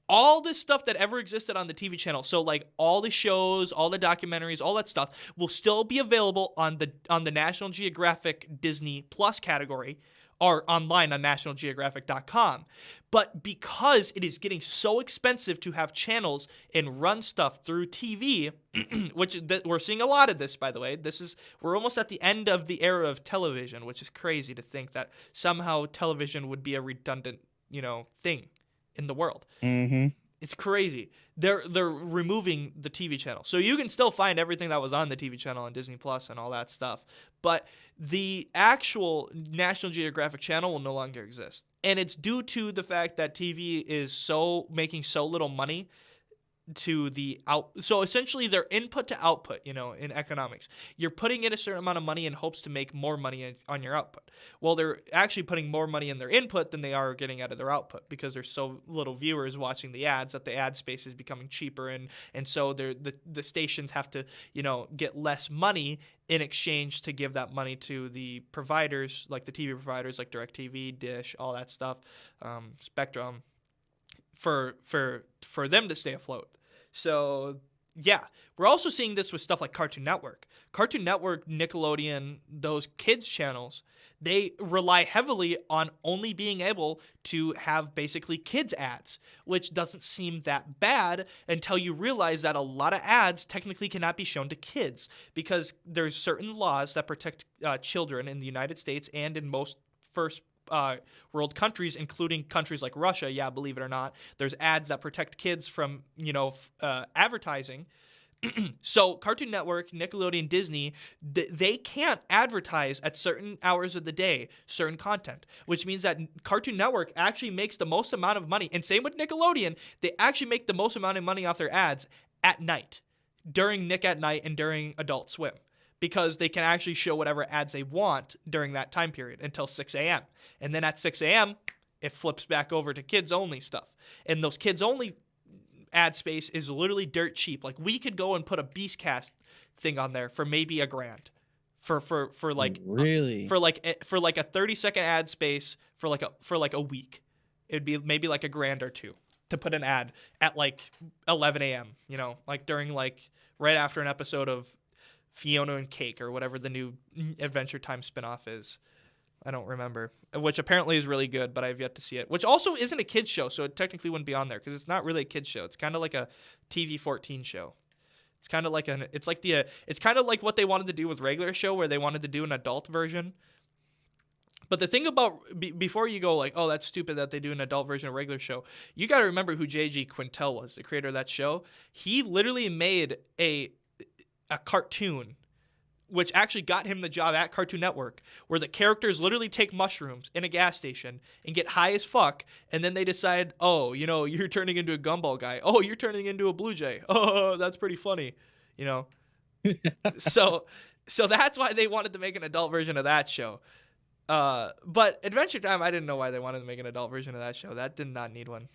All this stuff that ever existed on the TV channel, so like all the shows, all the documentaries, all that stuff will still be available on the National Geographic Disney Plus category or online on nationalgeographic.com. But because it is getting so expensive to have channels and run stuff through TV, which we're seeing a lot of this, by the way. We're almost at the end of the era of television, which is crazy to think that somehow television would be a redundant, thing in the world. Mm-hmm. It's crazy. They're removing the TV channel. So you can still find everything that was on the TV channel on Disney Plus and all that stuff. But the actual National Geographic channel will no longer exist. And it's due to the fact that TV is making so little money to the out. So essentially their input to output, in economics, you're putting in a certain amount of money in hopes to make more money on your output. Well, they're actually putting more money in their input than they are getting out of their output, because there's so little viewers watching the ads that the ad space is becoming cheaper. And so the stations have to, get less money in exchange to give that money to the providers, like the TV providers, like DirecTV, Dish, all that stuff, Spectrum, for them to stay afloat. So yeah, we're also seeing this with stuff like Cartoon Network, Nickelodeon, those kids channels. They rely heavily on only being able to have basically kids ads, which doesn't seem that bad until you realize that a lot of ads technically cannot be shown to kids, because there's certain laws that protect children in the United States and in most first world countries, including countries like Russia. Yeah, believe it or not, there's ads that protect kids from, advertising. So Cartoon Network, Nickelodeon, Disney, they can't advertise at certain hours of the day certain content, which means that Cartoon Network actually makes the most amount of money. And same with Nickelodeon, they actually make the most amount of money off their ads at night, during Nick at Night and during Adult Swim, because they can actually show whatever ads they want during that time period until 6 a.m. And then at 6 a.m., it flips back over to kids-only stuff. And those kids-only ad space is literally dirt cheap. Like, we could go and put a Beastcast thing on there for maybe $1,000 for like really for like a 30-second ad space for like a week. It'd be maybe like $1,000 or $2,000 to put an ad at like 11 a.m. Like during like right after an episode of Fiona and Cake or whatever the new Adventure Time spinoff is. I don't remember, which apparently is really good, but I've yet to see it, which also isn't a kid's show, so it technically wouldn't be on there because it's not really a kid's show. It's kind of like a TV-14 show. It's kind of like it's kind of like what they wanted to do with regular show, where they wanted to do an adult version. But the thing about, before you go like, oh, that's stupid that they do an adult version of regular show, you got to remember who J.G. Quintel was, the creator of that show. He literally made a cartoon, which actually got him the job at Cartoon Network, where the characters literally take mushrooms in a gas station and get high as fuck, and then they decide, oh, you're turning into a gumball guy. Oh, you're turning into a blue jay. Oh, that's pretty funny, So that's why they wanted to make an adult version of that show. But Adventure Time, I didn't know why they wanted to make an adult version of that show. That did not need one.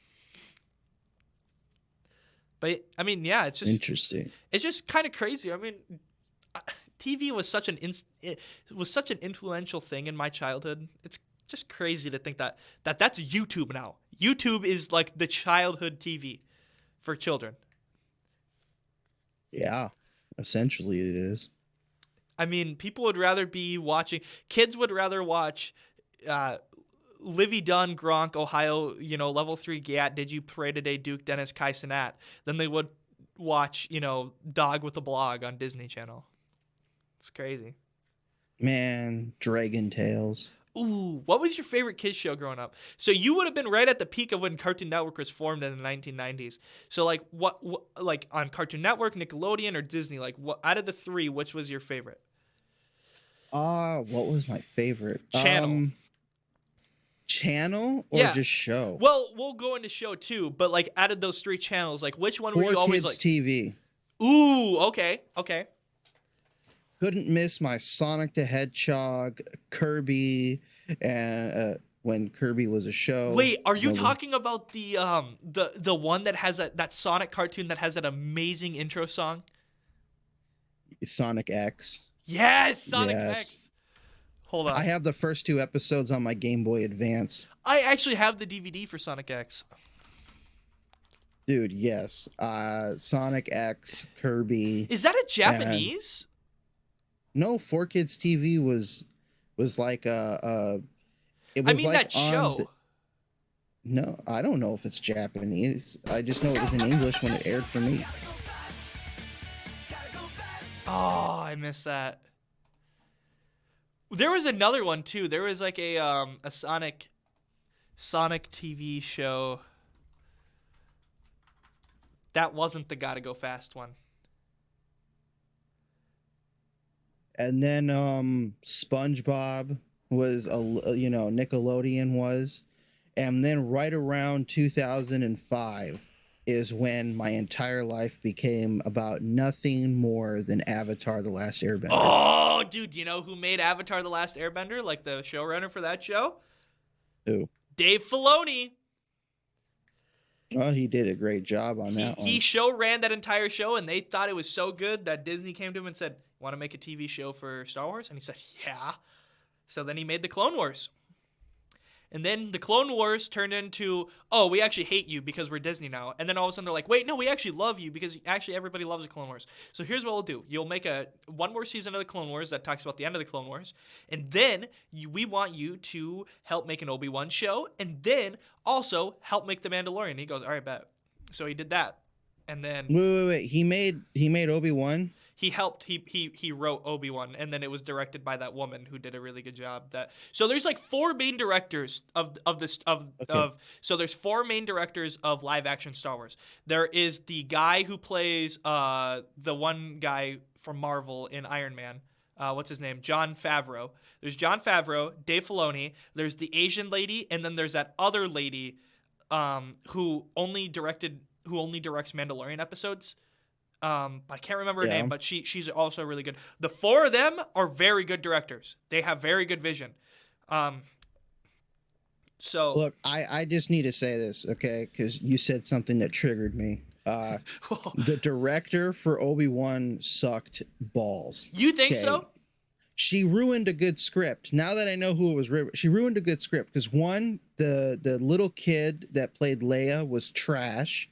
But I mean, yeah, it's just interesting. It's just kind of crazy. I mean, TV was such an influential thing in my childhood. It's just crazy to think that that's YouTube now. YouTube is like the childhood TV for children. Yeah, essentially it is. I mean, kids would rather watch Livy Dunn, Gronk, Ohio, level 3 GAT, Did You Pray Today, Duke, Dennis, Kai Cenat, than they would watch, Dog with a Blog on Disney Channel. It's crazy. Man, Dragon Tales. Ooh, what was your favorite kids show growing up? So you would have been right at the peak of when Cartoon Network was formed in the 1990s. So like what like on Cartoon Network, Nickelodeon, or Disney, like what out of the three, which was your favorite? What was my favorite? Channel. Channel or just show? Well, we'll go into show too, but like out of those three channels, like which one were you always like? TV. Ooh, okay. Couldn't miss my Sonic the Hedgehog, Kirby, and when Kirby was a show. Wait, are you talking about the one that has that Sonic cartoon that has that amazing intro song? Sonic X. Yes, Sonic X. Hold on. I have the first 2 episodes on my Game Boy Advance. I actually have the DVD for Sonic X. Dude, yes. Sonic X, Kirby. Is that a Japanese? No, 4Kids TV was like it was I mean, like that show. No, I don't know if it's Japanese. I just know it was in English when it aired for me. Oh, I missed that. There was another one too. There was like a Sonic TV show. That wasn't the Gotta Go Fast one. And then SpongeBob was Nickelodeon was, and then right around 2005 is when my entire life became about nothing more than Avatar: The Last Airbender. Oh, dude, do you know who made Avatar: The Last Airbender? Like the showrunner for that show? Who? Dave Filoni. Oh, he did a great job on that one. He show ran that entire show, and they thought it was so good that Disney came to him and said, "Want to make a TV show for Star Wars?" And he said, "Yeah." So then he made the Clone Wars. And then the Clone Wars turned into, "Oh, we actually hate you because we're Disney now." And then all of a sudden they're like, "Wait, no, we actually love you because actually everybody loves the Clone Wars." So here's what we'll do. You'll make one more season of the Clone Wars that talks about the end of the Clone Wars. And then we want you to help make an Obi-Wan show. And then also help make The Mandalorian. And he goes, "All right, bet." So he did that. And then Wait. He made Obi-Wan? he helped he wrote Obi-Wan, and then it was directed by that woman who did a really good job. So there's like four main directors so there's four main directors of live action Star Wars. There is the guy who plays the one guy from Marvel in Iron Man. What's his name? Jon Favreau. There's Jon Favreau, Dave Filoni, there's the Asian lady, and then there's that other lady who only directs Mandalorian episodes. I can't remember her name, but she's also really good. The four of them are very good directors. They have very good vision. So look, I just need to say this, okay? Because you said something that triggered me. The director for Obi-Wan sucked balls. You think so? She ruined a good script. Now that I know who it was, she ruined a good script because one, the little kid that played Leia was trash.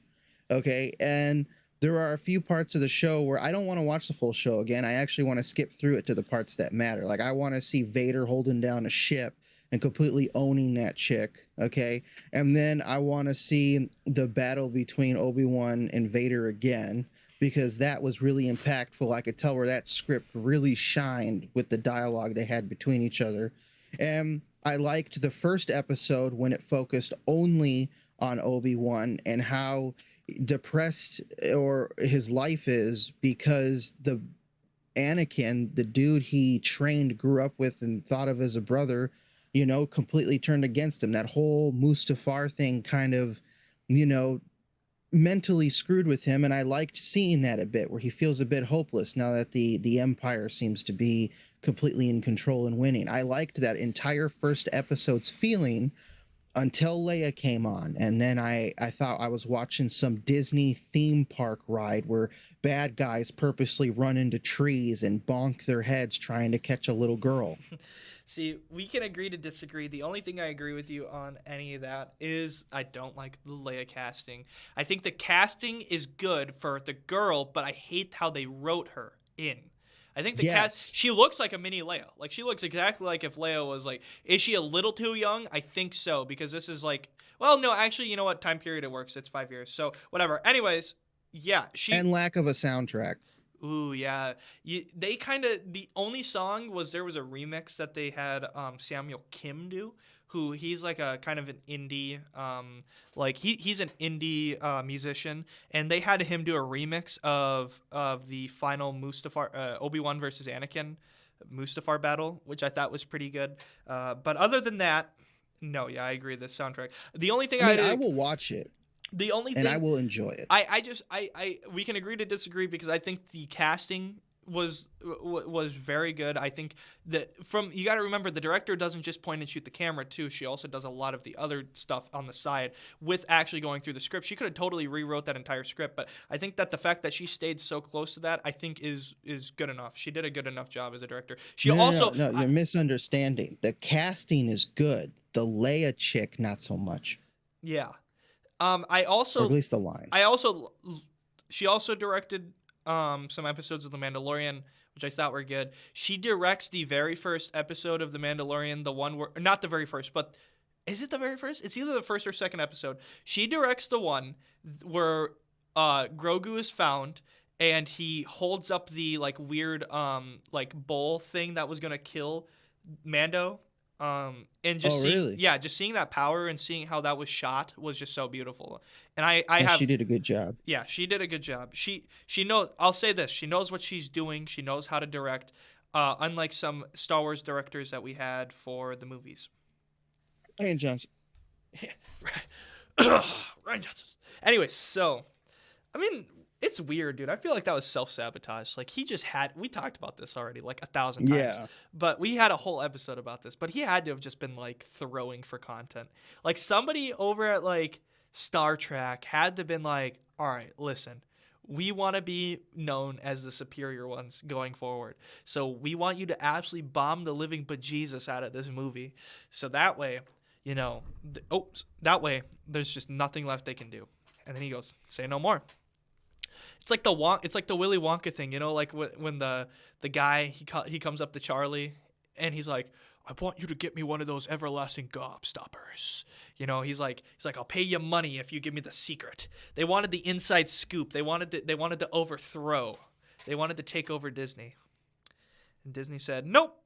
Okay, and there are a few parts of the show where I don't want to watch the full show again. I actually want to skip through it to the parts that matter. Like I want to see Vader holding down a ship and completely owning that chick, okay? And then I want to see the battle between Obi-Wan and Vader again because that was really impactful. I could tell where that script really shined with the dialogue they had between each other. And I liked the first episode when it focused only on Obi-Wan and how depressed or his life is because the Anakin, the dude he trained, grew up with and thought of as a brother, completely turned against him. That whole Mustafar thing kind of, mentally screwed with him. And I liked seeing that a bit where he feels a bit hopeless now that the Empire seems to be completely in control and winning. I liked that entire first episode's feeling until Leia came on, and then I thought I was watching some Disney theme park ride where bad guys purposely run into trees and bonk their heads trying to catch a little girl. See, we can agree to disagree. The only thing I agree with you on any of that is I don't like the Leia casting. I think the casting is good for the girl, but I hate how they wrote her in. I think the cast, she looks like a mini Leia. Like, she looks exactly like if Leia was like, is she a little too young? I think so, because this is like, well, no, actually, you know what time period it works? It's 5 years. So, whatever. Anyways, yeah. And lack of a soundtrack. Ooh, yeah. The only song was there was a remix that they had Samuel Kim do, who he's like a kind of an indie, he's an indie musician, and they had him do a remix of the final Mustafar Obi-Wan versus Anakin Mustafar battle, which I thought was pretty good. But other than that, no, yeah, I agree. The soundtrack. The only thing I will watch it. The only thing, and I will enjoy it. We can agree to disagree because I think the casting was very good. I think that you got to remember the director doesn't just point and shoot the camera too. She also does a lot of the other stuff on the side with actually going through the script. She could have totally rewrote that entire script, but I think that the fact that she stayed so close to that, I think is good enough. She did a good enough job as a director. No, you're misunderstanding. The casting is good. The Leia chick, not so much. Yeah. I also, or at least the lines. She also directed some episodes of The Mandalorian, which I thought were good. She directs the very first episode of The Mandalorian, the one where, not the very first, but is it the very first? It's either the first or second episode. She directs the one where Grogu is found and he holds up the like weird bowl thing that was gonna kill Mando. And just just seeing that power and seeing how that was shot was just so beautiful. And she did a good job. Yeah, she did a good job. She knows. I'll say this: she knows what she's doing. She knows how to direct. Unlike some Star Wars directors that we had for the movies. Rian Johnson. Yeah, right. Ryan Johnson. Anyways, so I mean, it's weird, dude. I feel like that was self-sabotage. Like he just had. We talked about this already like 1,000 times. Yeah. But we had a whole episode about this. But he had to have just been like throwing for content. Like somebody over at like Star Trek had to have been like, all right, listen. We want to be known as the superior ones going forward. So we want you to absolutely bomb the living bejesus out of this movie. So that way, you know, that way there's just nothing left they can do. And then he goes, say no more. It's like the Willy Wonka thing, you know, like when the guy he comes up to Charlie and he's like, I want you to get me one of those everlasting gobstoppers. You know, he's like, I'll pay you money if you give me the secret. They wanted the inside scoop. They wanted to overthrow. They wanted to take over Disney. And Disney said, nope.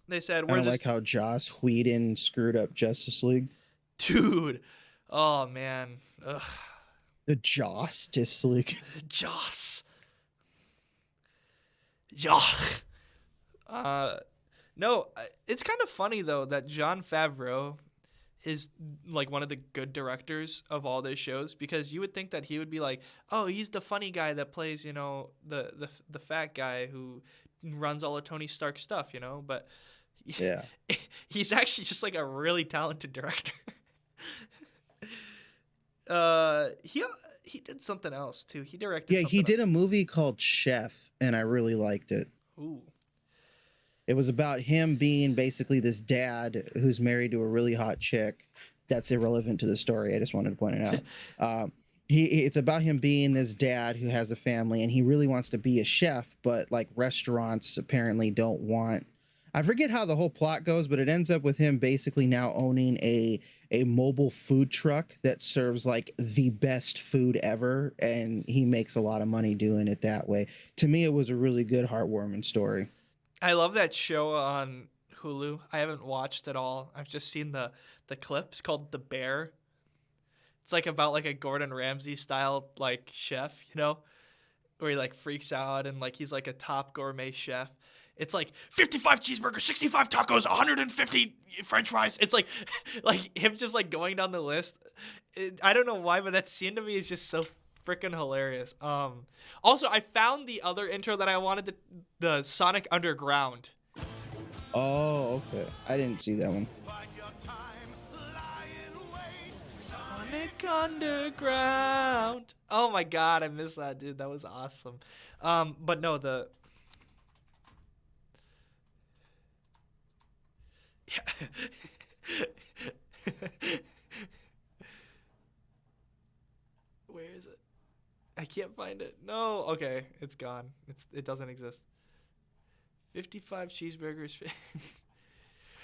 They said, I don't like how Joss Whedon screwed up Justice League. Dude. Oh, man. Ugh. The Justice League. Joss. Joss. No, it's kind of funny, though, that Jon Favreau is, like, one of the good directors of all those shows, because you would think that he would be like, oh, he's the funny guy that plays, you know, the fat guy who runs all of Tony Stark's stuff, you know? But yeah, he's actually just, like, a really talented director. He did something else, too. He directed Yeah, he did else. a movie called Chef, and I really liked it. Ooh. It was about him being basically this dad who's married to a really hot chick. That's irrelevant to the story. I just wanted to point it out. It's about him being this dad who has a family, and he really wants to be a chef, but like restaurants apparently don't want. I forget how the whole plot goes, but it ends up with him basically now owning a mobile food truck that serves like the best food ever, and he makes a lot of money doing it that way. To me, it was a really good, heartwarming story. I love that show on Hulu. I haven't watched it all. I've just seen the clips called The Bear. It's like about like a Gordon Ramsay style like chef, you know, where he like freaks out and like he's like a top gourmet chef. It's like 55 cheeseburgers, 65 tacos, 150 French fries. It's like him just like going down the list. I don't know why, but that scene to me is just so freaking hilarious. Also, I found the other intro that I wanted, the Sonic Underground. Oh, okay. I didn't see that one. Sonic Underground. Oh my god, I missed that, dude. That was awesome. But no, where is it? I can't find it. No. Okay, it's gone. It doesn't exist. 55 cheeseburgers.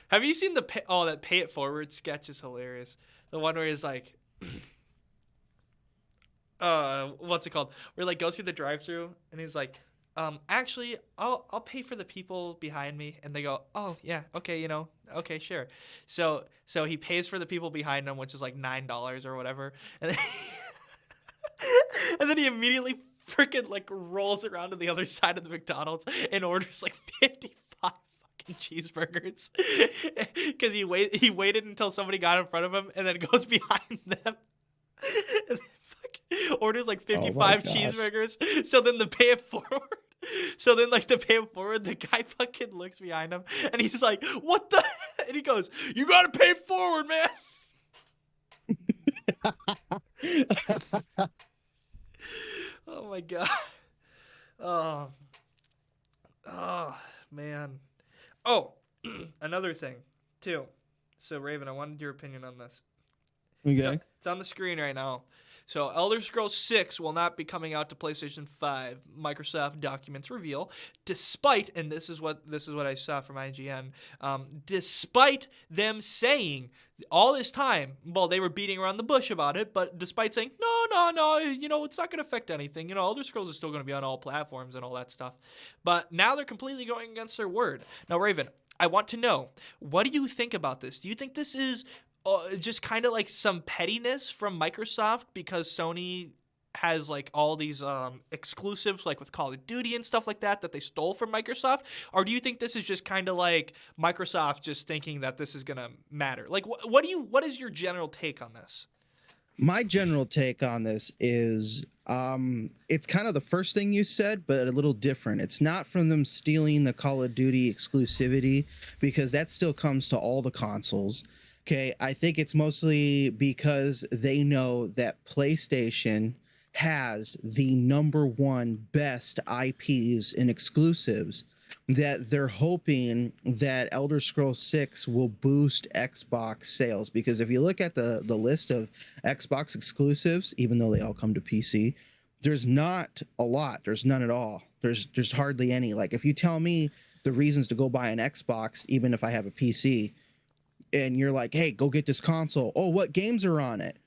Have you seen that Pay It Forward sketch is hilarious. The one where he's like, what's it called? Where he like goes through the drive-thru and he's like, actually, I'll pay for the people behind me. And they go, oh yeah, okay, you know, okay, sure. So he pays for the people behind him, which is like $9 or whatever, and then and then he immediately freaking like rolls around to the other side of the McDonald's and orders like 55 fucking cheeseburgers because he waited until somebody got in front of him and then goes behind them and then fucking orders like 55 cheeseburgers. So then the Pay It Forward, the guy fucking looks behind him and he's like, what the? And he goes, you gotta pay it forward, man. Oh my god. Oh man. Oh, another thing too. So Raven, I wanted your opinion on this. Okay. It's on the screen right now. So Elder Scrolls 6 will not be coming out to PlayStation 5. Microsoft documents reveal, despite, and this is what I saw from IGN, despite them saying all this time, well, they were beating around the bush about it, but despite saying, no, you know, it's not going to affect anything. You know, Elder Scrolls is still going to be on all platforms and all that stuff. But now they're completely going against their word. Now, Raven, I want to know, what do you think about this? Do you think this is just kind of like some pettiness from Microsoft because Sony has like all these exclusives like with Call of Duty and stuff like that they stole from Microsoft? Or do you think this is just kind of like Microsoft just thinking that this is going to matter? Like what is your general take on this? My general take on this is it's kind of the first thing you said, but a little different. It's not from them stealing the Call of Duty exclusivity, because that still comes to all the consoles. Okay, I think it's mostly because they know that PlayStation has the number one best IPs and exclusives, that they're hoping that Elder Scrolls 6 will boost Xbox sales. Because if you look at the list of Xbox exclusives, even though they all come to PC, there's not a lot. There's none at all. There's hardly any. Like, if you tell me the reasons to go buy an Xbox, even if I have a PC, and you're like, hey, go get this console. Oh, what games are on it?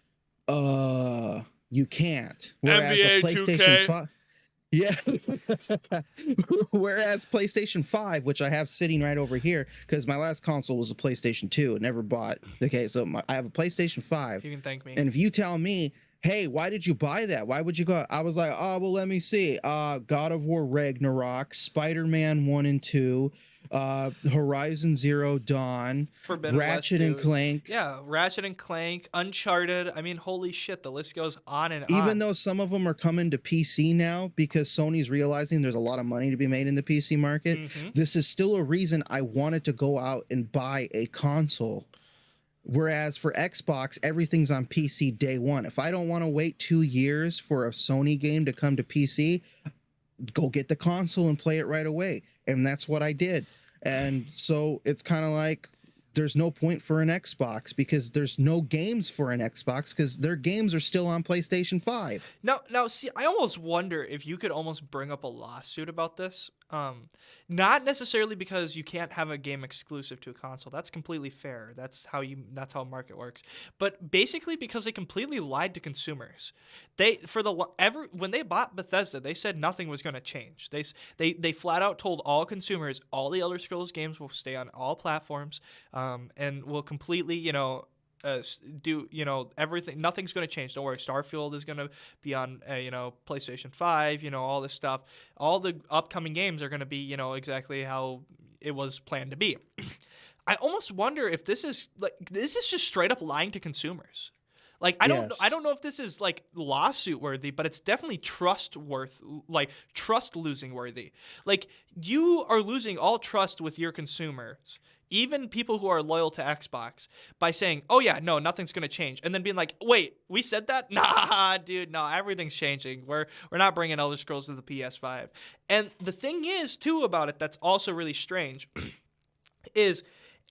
You can't. Whereas NBA a PlayStation 2K. 5. Yeah. Whereas PlayStation 5, which I have sitting right over here, because my last console was a PlayStation 2, never bought. Okay, so I have a PlayStation 5. You can thank me. And if you tell me, hey, why did you buy that? Why would you go? I was like, oh, well, let me see. God of War Ragnarok, Spider-Man 1 and 2, Horizon Zero Dawn, Forbidden Ratchet West and 2. Clank. Yeah, Ratchet and Clank, Uncharted. I mean, holy shit, the list goes on and on. Even though some of them are coming to PC now because Sony's realizing there's a lot of money to be made in the PC market, this is still a reason I wanted to go out and buy a console. Whereas for Xbox, everything's on PC day one. If I don't want to wait 2 years for a Sony game to come to PC, go get the console and play it right away. And that's what I did. And so it's kind of like there's no point for an Xbox because there's no games for an Xbox because their games are still on PlayStation 5. Now, see, I almost wonder if you could almost bring up a lawsuit about this. Not necessarily because you can't have a game exclusive to a console. That's completely fair. That's how a market works. But basically because they completely lied to consumers. When they bought Bethesda, they said nothing was going to change. They flat out told all consumers all the Elder Scrolls games will stay on all platforms, and will completely, do everything. Nothing's going to change. Don't worry. Starfield is going to be on PlayStation 5. All this stuff. All the upcoming games are going to be exactly how it was planned to be. I almost wonder if this is just straight up lying to consumers. Like, I don't know if this is like lawsuit worthy, but it's definitely trust losing worthy. Like, you are losing all trust with your consumers, even people who are loyal to Xbox, by saying, oh yeah, no, nothing's going to change. And then being like, wait, we said that? Nah, dude, no, everything's changing. We're not bringing Elder Scrolls to the PS5. And the thing is, too, about it that's also really strange is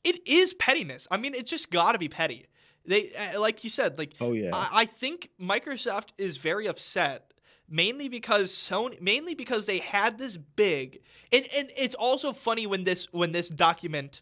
it is pettiness. I mean, it's just got to be petty. They, like you said, like, oh yeah, I think Microsoft is very upset, mainly because they had this big, and it's also funny when this document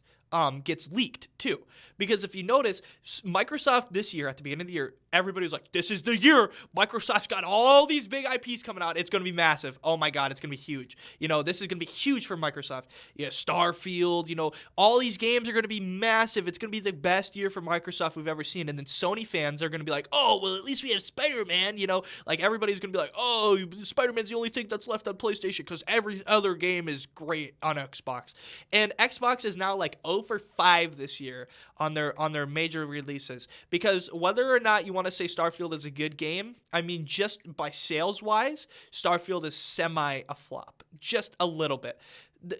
gets leaked too, because if you notice, Microsoft this year, at the beginning of the year, everybody was like, this is the year Microsoft's got all these big IPs coming out. It's going to be massive. Oh my God, it's going to be huge. This is going to be huge for Microsoft. Yeah, Starfield, all these games are going to be massive. It's going to be the best year for Microsoft we've ever seen. And then Sony fans are going to be like, oh, well, at least we have Spider-Man, like everybody's going to be like, oh, Spider-Man's the only thing that's left on PlayStation because every other game is great on Xbox. And Xbox is now like 0 for 5 this year on their major releases, because whether or not you want to say Starfield is a good game, I mean, just by sales wise, Starfield is semi a flop, just a little bit.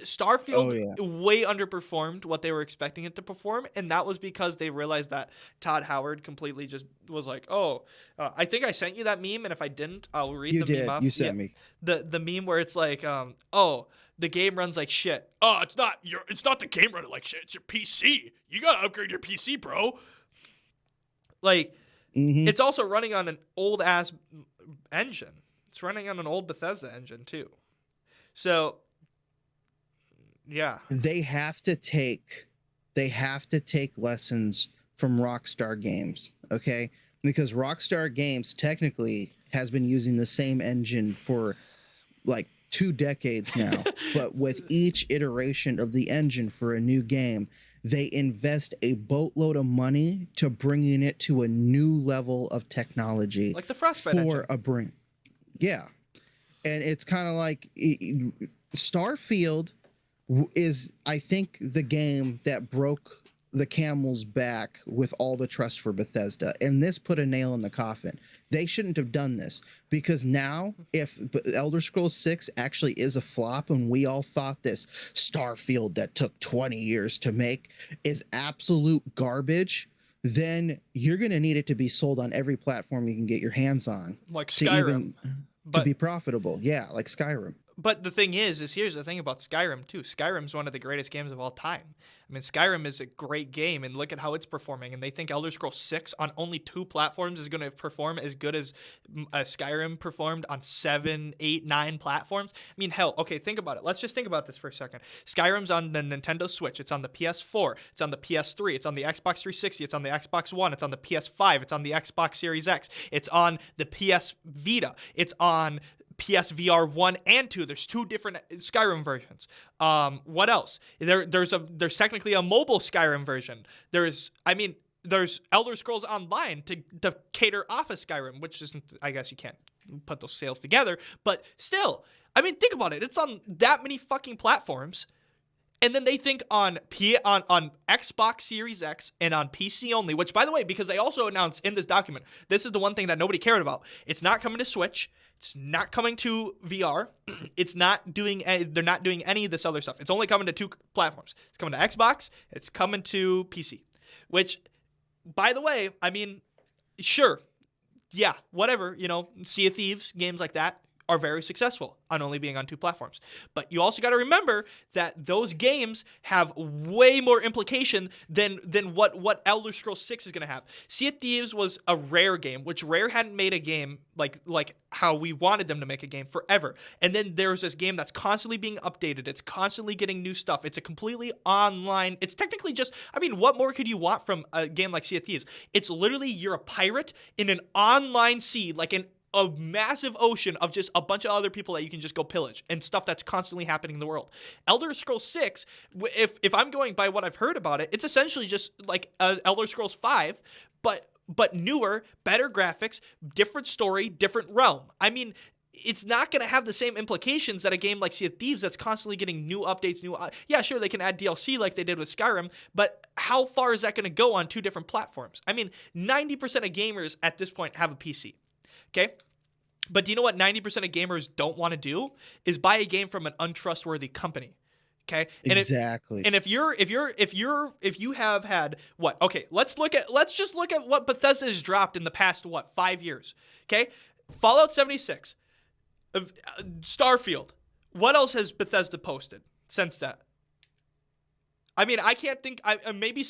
Starfield way underperformed what they were expecting it to perform, and that was because they realized that Todd Howard completely just was like, oh, I think I sent you that meme, and if I didn't, I'll read the meme off. You sent me the meme where it's like, oh, the game runs like shit. Oh, it's not the game running like shit. It's your PC. You gotta upgrade your PC, bro. Like, it's also running on an old ass engine. It's running on an old Bethesda engine too. So, yeah, they have to take lessons from Rockstar Games, okay? Because Rockstar Games technically has been using the same engine for like 2 decades now, but with each iteration of the engine for a new game, they invest a boatload of money to bringing it to a new level of technology, like the Frostbite engine. A brand. Yeah, and it's kind of like Starfield is, I think, the game that broke the camel's back with all the trust for Bethesda, and this put a nail in the coffin. They shouldn't have done this, because now if Elder Scrolls 6 actually is a flop, and we all thought this Starfield that took 20 years to make is absolute garbage, then you're going to need it to be sold on every platform you can get your hands on, like to Skyrim, to be profitable. Yeah, like Skyrim. But the thing is here's the thing about Skyrim too. Skyrim's one of the greatest games of all time. I mean, Skyrim is a great game, and look at how it's performing. And they think Elder Scrolls 6 on only 2 platforms is going to perform as good as Skyrim performed on 7, 8, 9 platforms. I mean, hell, okay, think about it. Let's just think about this for a second. Skyrim's on the Nintendo Switch. It's on the PS4. It's on the PS3. It's on the Xbox 360. It's on the Xbox One. It's on the PS5. It's on the Xbox Series X. It's on the PS Vita. It's on PSVR 1 and 2. There's 2 different Skyrim versions. What else? There's technically a mobile Skyrim version. There's Elder Scrolls Online to cater off of Skyrim, which isn't, I guess you can't put those sales together, but still, I mean, think about it. It's on that many fucking platforms. And then they think on Xbox Series X and on PC only, which, by the way, because they also announced in this document, this is the one thing that nobody cared about. It's not coming to Switch. It's not coming to VR. It's not doing. They're not doing any of this other stuff. It's only coming to 2 platforms. It's coming to Xbox. It's coming to PC. Which, by the way, I mean, sure, yeah, whatever. You know, Sea of Thieves, games like that are very successful on only being on 2 platforms. But you also got to remember that those games have way more implication than what Elder Scrolls 6 is going to have. Sea of Thieves was a Rare game, which Rare hadn't made a game like how we wanted them to make a game forever. And then there's this game that's constantly being updated. It's constantly getting new stuff. It's a completely online. It's technically just, I mean, what more could you want from a game like Sea of Thieves? It's literally you're a pirate in an online sea, like a massive ocean of just a bunch of other people that you can just go pillage and stuff that's constantly happening in the world. Elder Scrolls 6, if I'm going by what I've heard about it, it's essentially just like Elder Scrolls 5, but newer, better graphics, different story, different realm. I mean, it's not going to have the same implications that a game like Sea of Thieves that's constantly getting new updates, yeah, sure, they can add DLC like they did with Skyrim, but how far is that going to go on 2 different platforms? I mean, 90% of gamers at this point have a PC. Okay, but do you know what 90% of gamers don't want to do is buy a game from an untrustworthy company. Okay, and exactly. If you have had what? Okay, let's just look at what Bethesda has dropped in the past 5 years. Okay, Fallout 76, Starfield. What else has Bethesda posted since that? I mean, I can't think. Maybe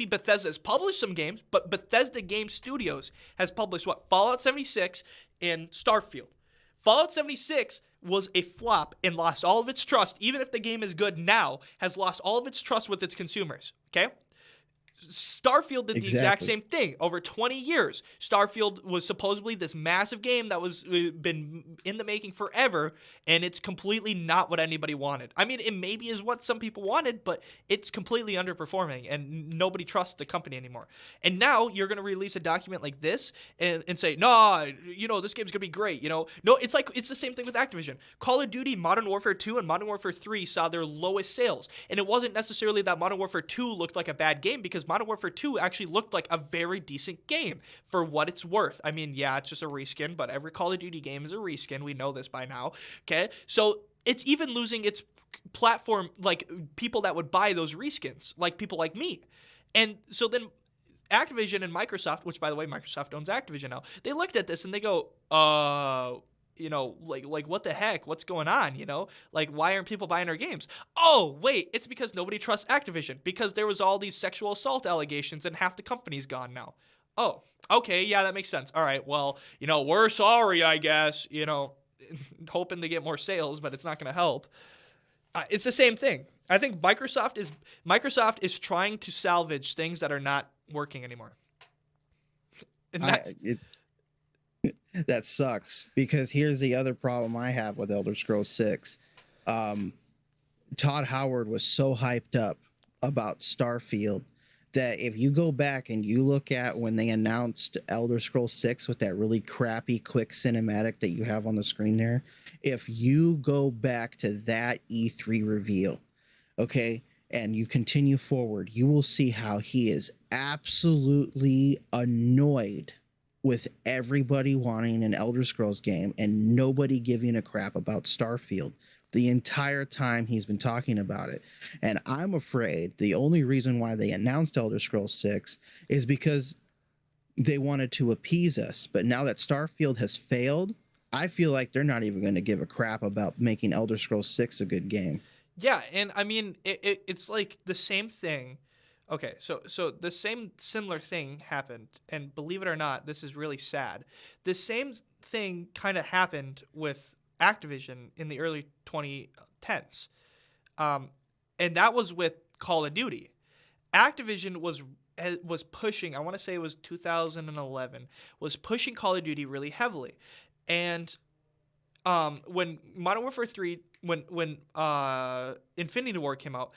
Bethesda has published some games, but Bethesda Game Studios has published what? Fallout 76 and Starfield. Fallout 76 was a flop and lost all of its trust. Even if the game is good now, has lost all of its trust with its consumers. Okay. Starfield did the exact same thing. Over 20 years, Starfield was supposedly this massive game that was been in the making forever, and it's completely not what anybody wanted. I mean, it maybe is what some people wanted, but it's completely underperforming, and nobody trusts the company anymore. And now you're going to release a document like this and say, no, this game's going to be great. No, it's the same thing with Activision. Call of Duty, Modern Warfare 2, and Modern Warfare 3 saw their lowest sales, and it wasn't necessarily that Modern Warfare 2 looked like a bad game, because Modern Warfare 2 actually looked like a very decent game for what it's worth. I mean, yeah, it's just a reskin, but every Call of Duty game is a reskin. We know this by now. Okay, so it's even losing its platform, like people that would buy those reskins, like people like me. And so then Activision and Microsoft, which by the way, Microsoft owns Activision now, they looked at this and they go, like what the heck? What's going on? Like, why aren't people buying our games? Oh, wait, it's because nobody trusts Activision, because there was all these sexual assault allegations and half the company's gone now. Oh, okay, yeah, that makes sense. All right, well, we're sorry, I guess, hoping to get more sales, but it's not going to help. It's the same thing. I think Microsoft is trying to salvage things that are not working anymore. And that sucks, because here's the other problem I have with Elder Scrolls 6. Todd Howard was so hyped up about Starfield that if you go back and you look at when they announced Elder Scrolls 6 with that really crappy quick cinematic that you have on the screen there, if you go back to that E3 reveal, okay, and you continue forward, you will see how he is absolutely annoyed with everybody wanting an Elder Scrolls game and nobody giving a crap about Starfield the entire time he's been talking about it. And I'm afraid the only reason why they announced Elder Scrolls 6 is because they wanted to appease us. But now that Starfield has failed, I feel like they're not even going to give a crap about making Elder Scrolls 6 a good game. Yeah, and I mean, it's like the same thing. Okay, so the same similar thing happened, and believe it or not, this is really sad. The same thing kind of happened with Activision in the early 2010s, and that was with Call of Duty. Activision was pushing. I want to say it was 2011. Was pushing Call of Duty really heavily, and when Modern Warfare 3, when Infinity War came out,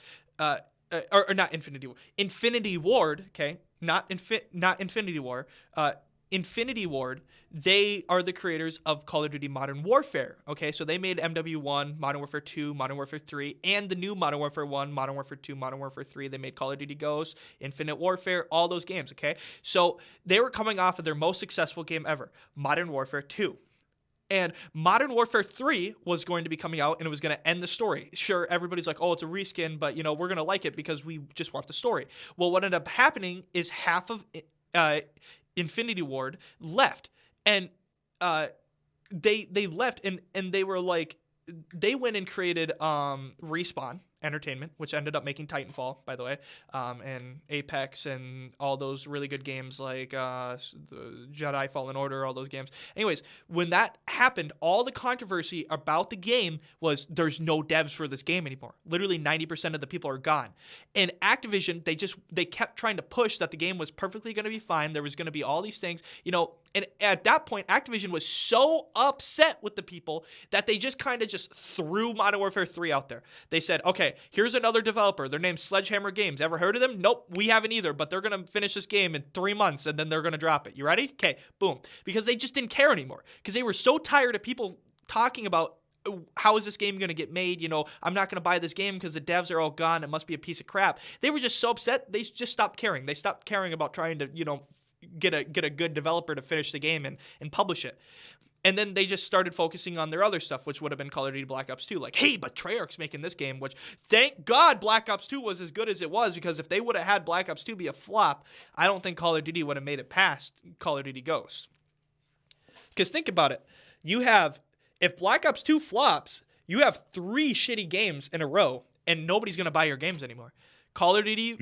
or not Infinity War, Infinity Ward, okay, not Infinity War, Infinity Ward, they are the creators of Call of Duty Modern Warfare, okay? So they made MW1, Modern Warfare 2, Modern Warfare 3, and the new Modern Warfare 1, Modern Warfare 2, Modern Warfare 3. They made Call of Duty Ghosts, Infinite Warfare, all those games, okay? So they were coming off of their most successful game ever, Modern Warfare 2. And Modern Warfare 3 was going to be coming out, and it was going to end the story. Sure, everybody's like, oh, it's a reskin, but, you know, we're going to like it because we just want the story. Well, what ended up happening is half of Infinity Ward left. And they left, and they were like, they went and created Respawn Entertainment, which ended up making Titanfall, by the way, and Apex and all those really good games like the Jedi Fallen Order, all those games. Anyways, when that happened, all the controversy about the game was there's no devs for this game anymore. Literally 90% of the people are gone. And Activision, they kept trying to push that the game was perfectly going to be fine. There was going to be all these things, you know. And at that point, Activision was so upset with the people that they just kind of just threw Modern Warfare 3 out there. They said, okay, here's another developer. Their name's Sledgehammer Games. Ever heard of them? Nope, we haven't either, but they're going to finish this game in 3 months, and then they're going to drop it. You ready? Okay, boom. Because they just didn't care anymore. Because they were so tired of people talking about, how is this game going to get made? You know, I'm not going to buy this game because the devs are all gone. It must be a piece of crap. They were just so upset, they just stopped caring. They stopped caring about trying to, you know, get a good developer to finish the game and publish it. And then they just started focusing on their other stuff, which would have been Call of Duty Black Ops 2. Like, hey, but Treyarch's making this game, which thank God Black Ops 2 was as good as it was, because if they would have had Black Ops 2 be a flop, I don't think Call of Duty would have made it past Call of Duty Ghosts. Because think about it. If Black Ops 2 flops, you have 3 shitty games in a row, and nobody's going to buy your games anymore. Call of Duty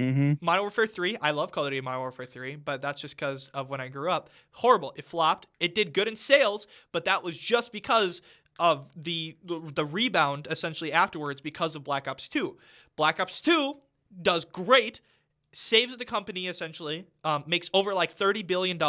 Modern Warfare 3. I love Call of Duty Modern Warfare 3, but that's just because of when I grew up. Horrible. It flopped. It did good in sales, but that was just because of the rebound essentially afterwards because of Black Ops 2. Black Ops 2 does great, saves the company essentially, makes over like $30 billion.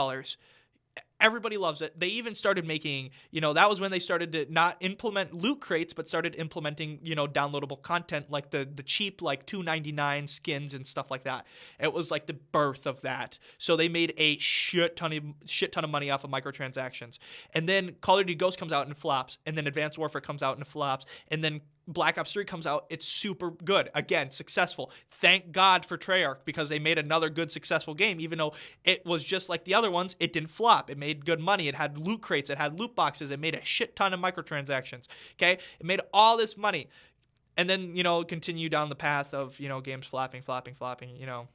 Everybody loves it. They even started making, you know, that was when they started to not implement loot crates, but started implementing, you know, downloadable content like the cheap, like $2.99 skins and stuff like that. It was like the birth of that. So they made a shit ton of money off of microtransactions. And then Call of Duty Ghosts comes out and flops. And then Advanced Warfare comes out and flops. And then Black Ops 3 comes out. It's super good. Again, successful. Thank God for Treyarch, because they made another good, successful game. Even though it was just like the other ones, it didn't flop. It made good money. It had loot crates. It had loot boxes. It made a shit ton of microtransactions. Okay? It made all this money. And then, you know, continue down the path of, you know, games flopping, you know.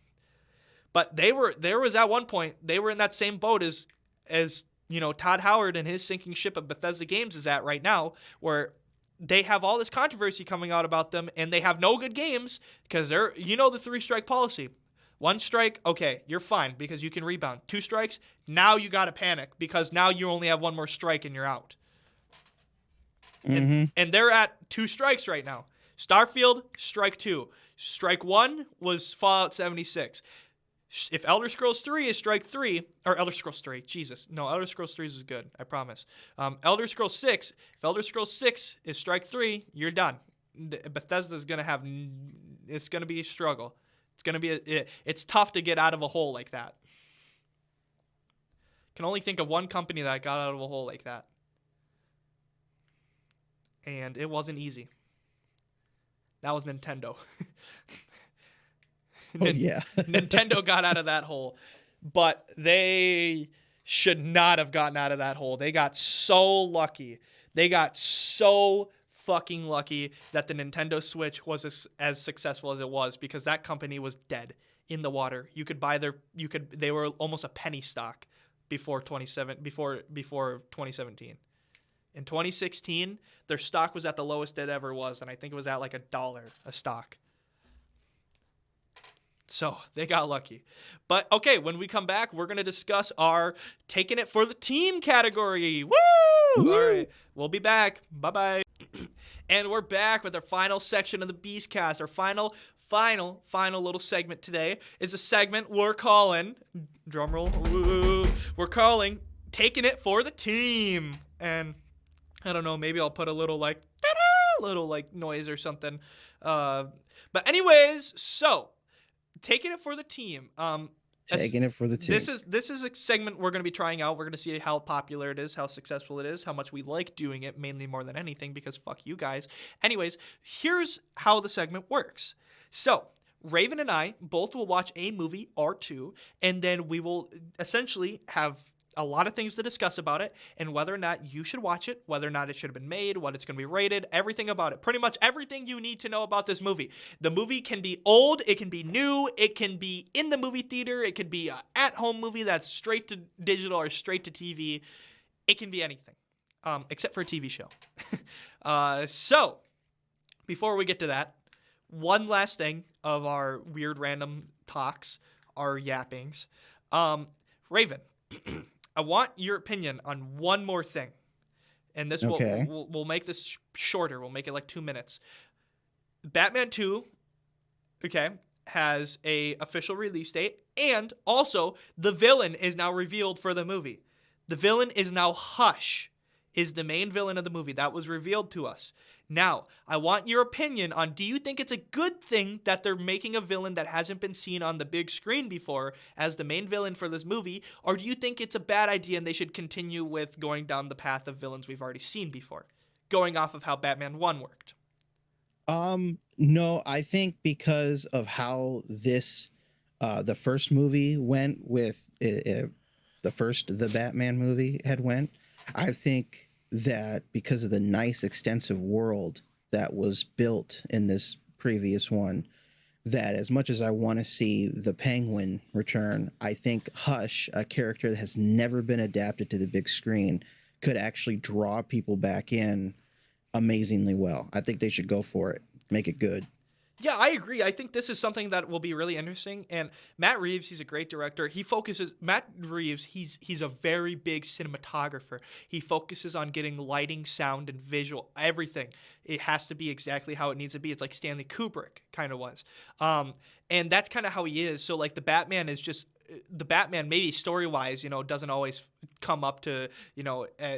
But there was at one point, they were in that same boat as you know, Todd Howard and his sinking ship of Bethesda Games is at right now, where they have all this controversy coming out about them, and they have no good games because they're, you know, the 3-strike policy. 1 strike, okay, you're fine because you can rebound. 2 strikes, now you got to panic because now you only have 1 more strike and you're out. And they're at 2 strikes right now. Starfield, strike 2. Strike 1 was Fallout 76. If Elder Scrolls 3 is strike 3, or Elder Scrolls 3, Jesus. No, Elder Scrolls 3 is good, I promise. Elder Scrolls 6, if Elder Scrolls 6 is strike 3, you're done. Bethesda's going to have, it's going to be a struggle. It's going to be, it's tough to get out of a hole like that. Can only think of one company that got out of a hole like that. And it wasn't easy. That was Nintendo. Oh, yeah. Nintendo got out of that hole, but they should not have gotten out of that hole. They got so lucky. They got so fucking lucky that the Nintendo Switch was as successful as it was, because that company was dead in the water. They were almost a penny stock before 2017. In 2016, their stock was at the lowest it ever was, and I think it was at like $1 a stock. So they got lucky. But okay, when we come back, we're going to discuss our taking it for the team category. Woo! Woo! All right, we'll be back. Bye-bye. And we're back with our final section of the Beastcast. Our final little segment today is a segment we're calling, drumroll, we're calling Taking It for the Team. And I don't know, maybe I'll put a little like noise or something. But anyways, so taking it for the team. Taking it for the team. This is a segment we're going to be trying out. We're going to see how popular it is, how successful it is, how much we like doing it, mainly more than anything, because fuck you guys. Anyways, here's how the segment works. So Raven and I both will watch a movie or two, and then we will essentially have a lot of things to discuss about it, and whether or not you should watch it, whether or not it should have been made, what it's going to be rated, everything about it. Pretty much everything you need to know about this movie. The movie can be old, it can be new, it can be in the movie theater, it could be an at-home movie that's straight to digital or straight to TV. It can be anything, except for a TV show. So, before we get to that, one last thing of our weird random talks, our yappings. Raven, I want your opinion on one more thing, and this Okay. we'll make this shorter. We'll make it like 2 minutes. Batman 2, okay, has a official release date, and also the villain is now revealed for the movie. The villain is now Hush, is the main villain of the movie. That was revealed to us. Now, I want your opinion on, do you think it's a good thing that they're making a villain that hasn't been seen on the big screen before as the main villain for this movie, or do you think it's a bad idea and they should continue with going down the path of villains we've already seen before, going off of how Batman 1 worked? No, I think because of how this, the first movie went with the Batman movie had went, I think that because of the nice extensive world that was built in this previous one, that as much as I want to see the Penguin return, I think Hush, a character that has never been adapted to the big screen, could actually draw people back in amazingly well. I think they should go for it. Make it good. Yeah, I agree. I think this is something that will be really interesting. And Matt Reeves, he's a great director. Matt Reeves, he's a very big cinematographer. He focuses on getting lighting, sound, and visual, everything. It has to be exactly how it needs to be. It's like Stanley Kubrick kind of was. And that's kind of how he is. So like the Batman, maybe story-wise, doesn't always come up to,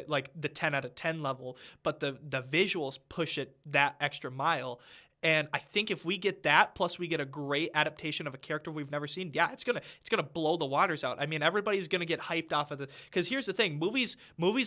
like the 10 out of 10 level, but the visuals push it that extra mile. And I think if we get that, plus we get a great adaptation of a character we've never seen, yeah, it's gonna blow the waters out. I mean, everybody's gonna get hyped off of because here's the thing: movies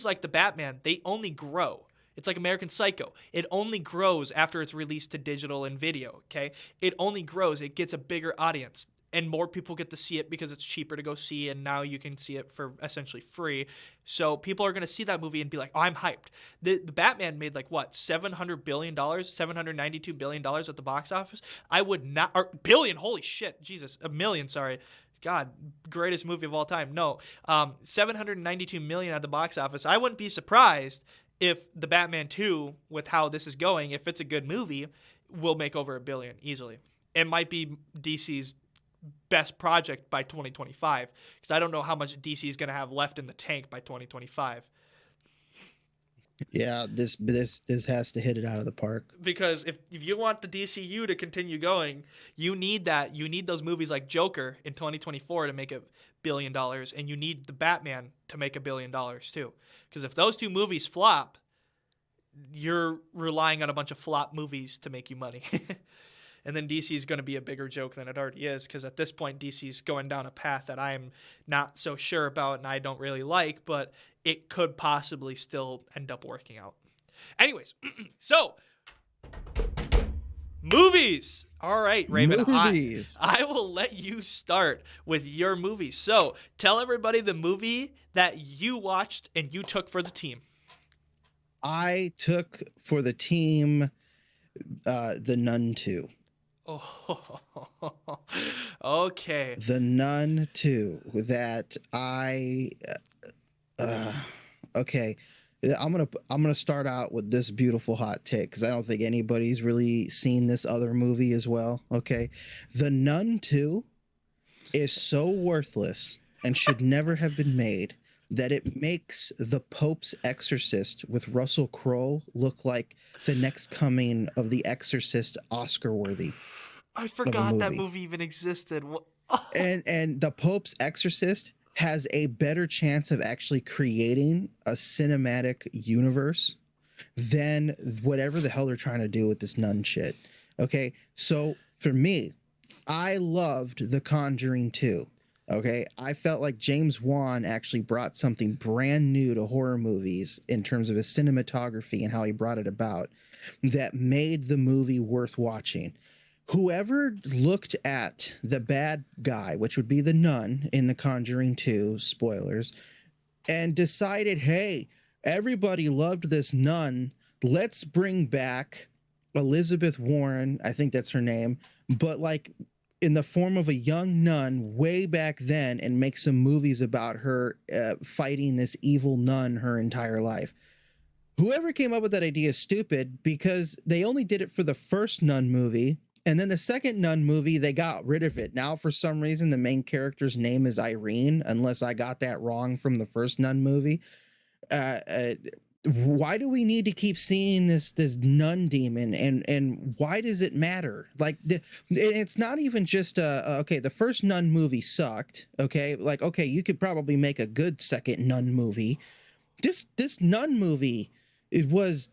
like the Batman, they only grow. It's like American Psycho. It only grows after it's released to digital and video. Okay, it only grows. It gets a bigger audience. And more people get to see it because it's cheaper to go see, and now you can see it for essentially free. So people are going to see that movie and be like, oh, I'm hyped. The Batman made like, what, $700 billion, $792 billion at the box office? I would not, or billion, holy shit, Jesus, a million, sorry. God, greatest movie of all time. No, 792 million at the box office. I wouldn't be surprised if the Batman 2, with how this is going, if it's a good movie, will make over $1 billion easily. It might be DC's best project by 2025, because I don't know how much DC is going to have left in the tank by 2025. Yeah, this has to hit it out of the park. Because if you want the DCU to continue going, you need those movies like Joker in 2024 to make $1 billion, and you need the Batman to make $1 billion too. Because if those two movies flop, you're relying on a bunch of flop movies to make you money. And then DC is going to be a bigger joke than it already is, because at this point, DC is going down a path that I'm not so sure about and I don't really like, but it could possibly still end up working out. Anyways, so movies. All right, Raven, Movies. I will let you start with your movie. So tell everybody the movie that you watched and you took for the team. I took for the team The Nun 2. Oh, okay. The Nun 2 that okay. I'm gonna start out with this beautiful hot take because I don't think anybody's really seen this other movie as well. Okay, The Nun 2 is so worthless and should never have been made that it makes The Pope's Exorcist with Russell Crowe look like the next coming of The Exorcist Oscar worthy. I forgot that movie even existed. And The Pope's Exorcist has a better chance of actually creating a cinematic universe than whatever the hell they're trying to do with this nun shit. Okay, so for me, I loved The Conjuring 2. Okay, I felt like James Wan actually brought something brand new to horror movies in terms of his cinematography and how he brought it about that made the movie worth watching. Whoever looked at the bad guy, which would be the nun in The Conjuring 2, spoilers, and decided, hey, everybody loved this nun, let's bring back Elizabeth Warren, I think that's her name, but like in the form of a young nun way back then, and make some movies about her fighting this evil nun her entire life. Whoever came up with that idea is stupid because they only did it for the first nun movie. And then the second nun movie, they got rid of it. Now, for some reason, the main character's name is Irene, unless I got that wrong from the first nun movie. Why do we need to keep seeing this nun demon, and why does it matter? Like, it's not even just okay, the first nun movie sucked. Okay, like, okay, you could probably make a good second nun movie. This nun movie, it was.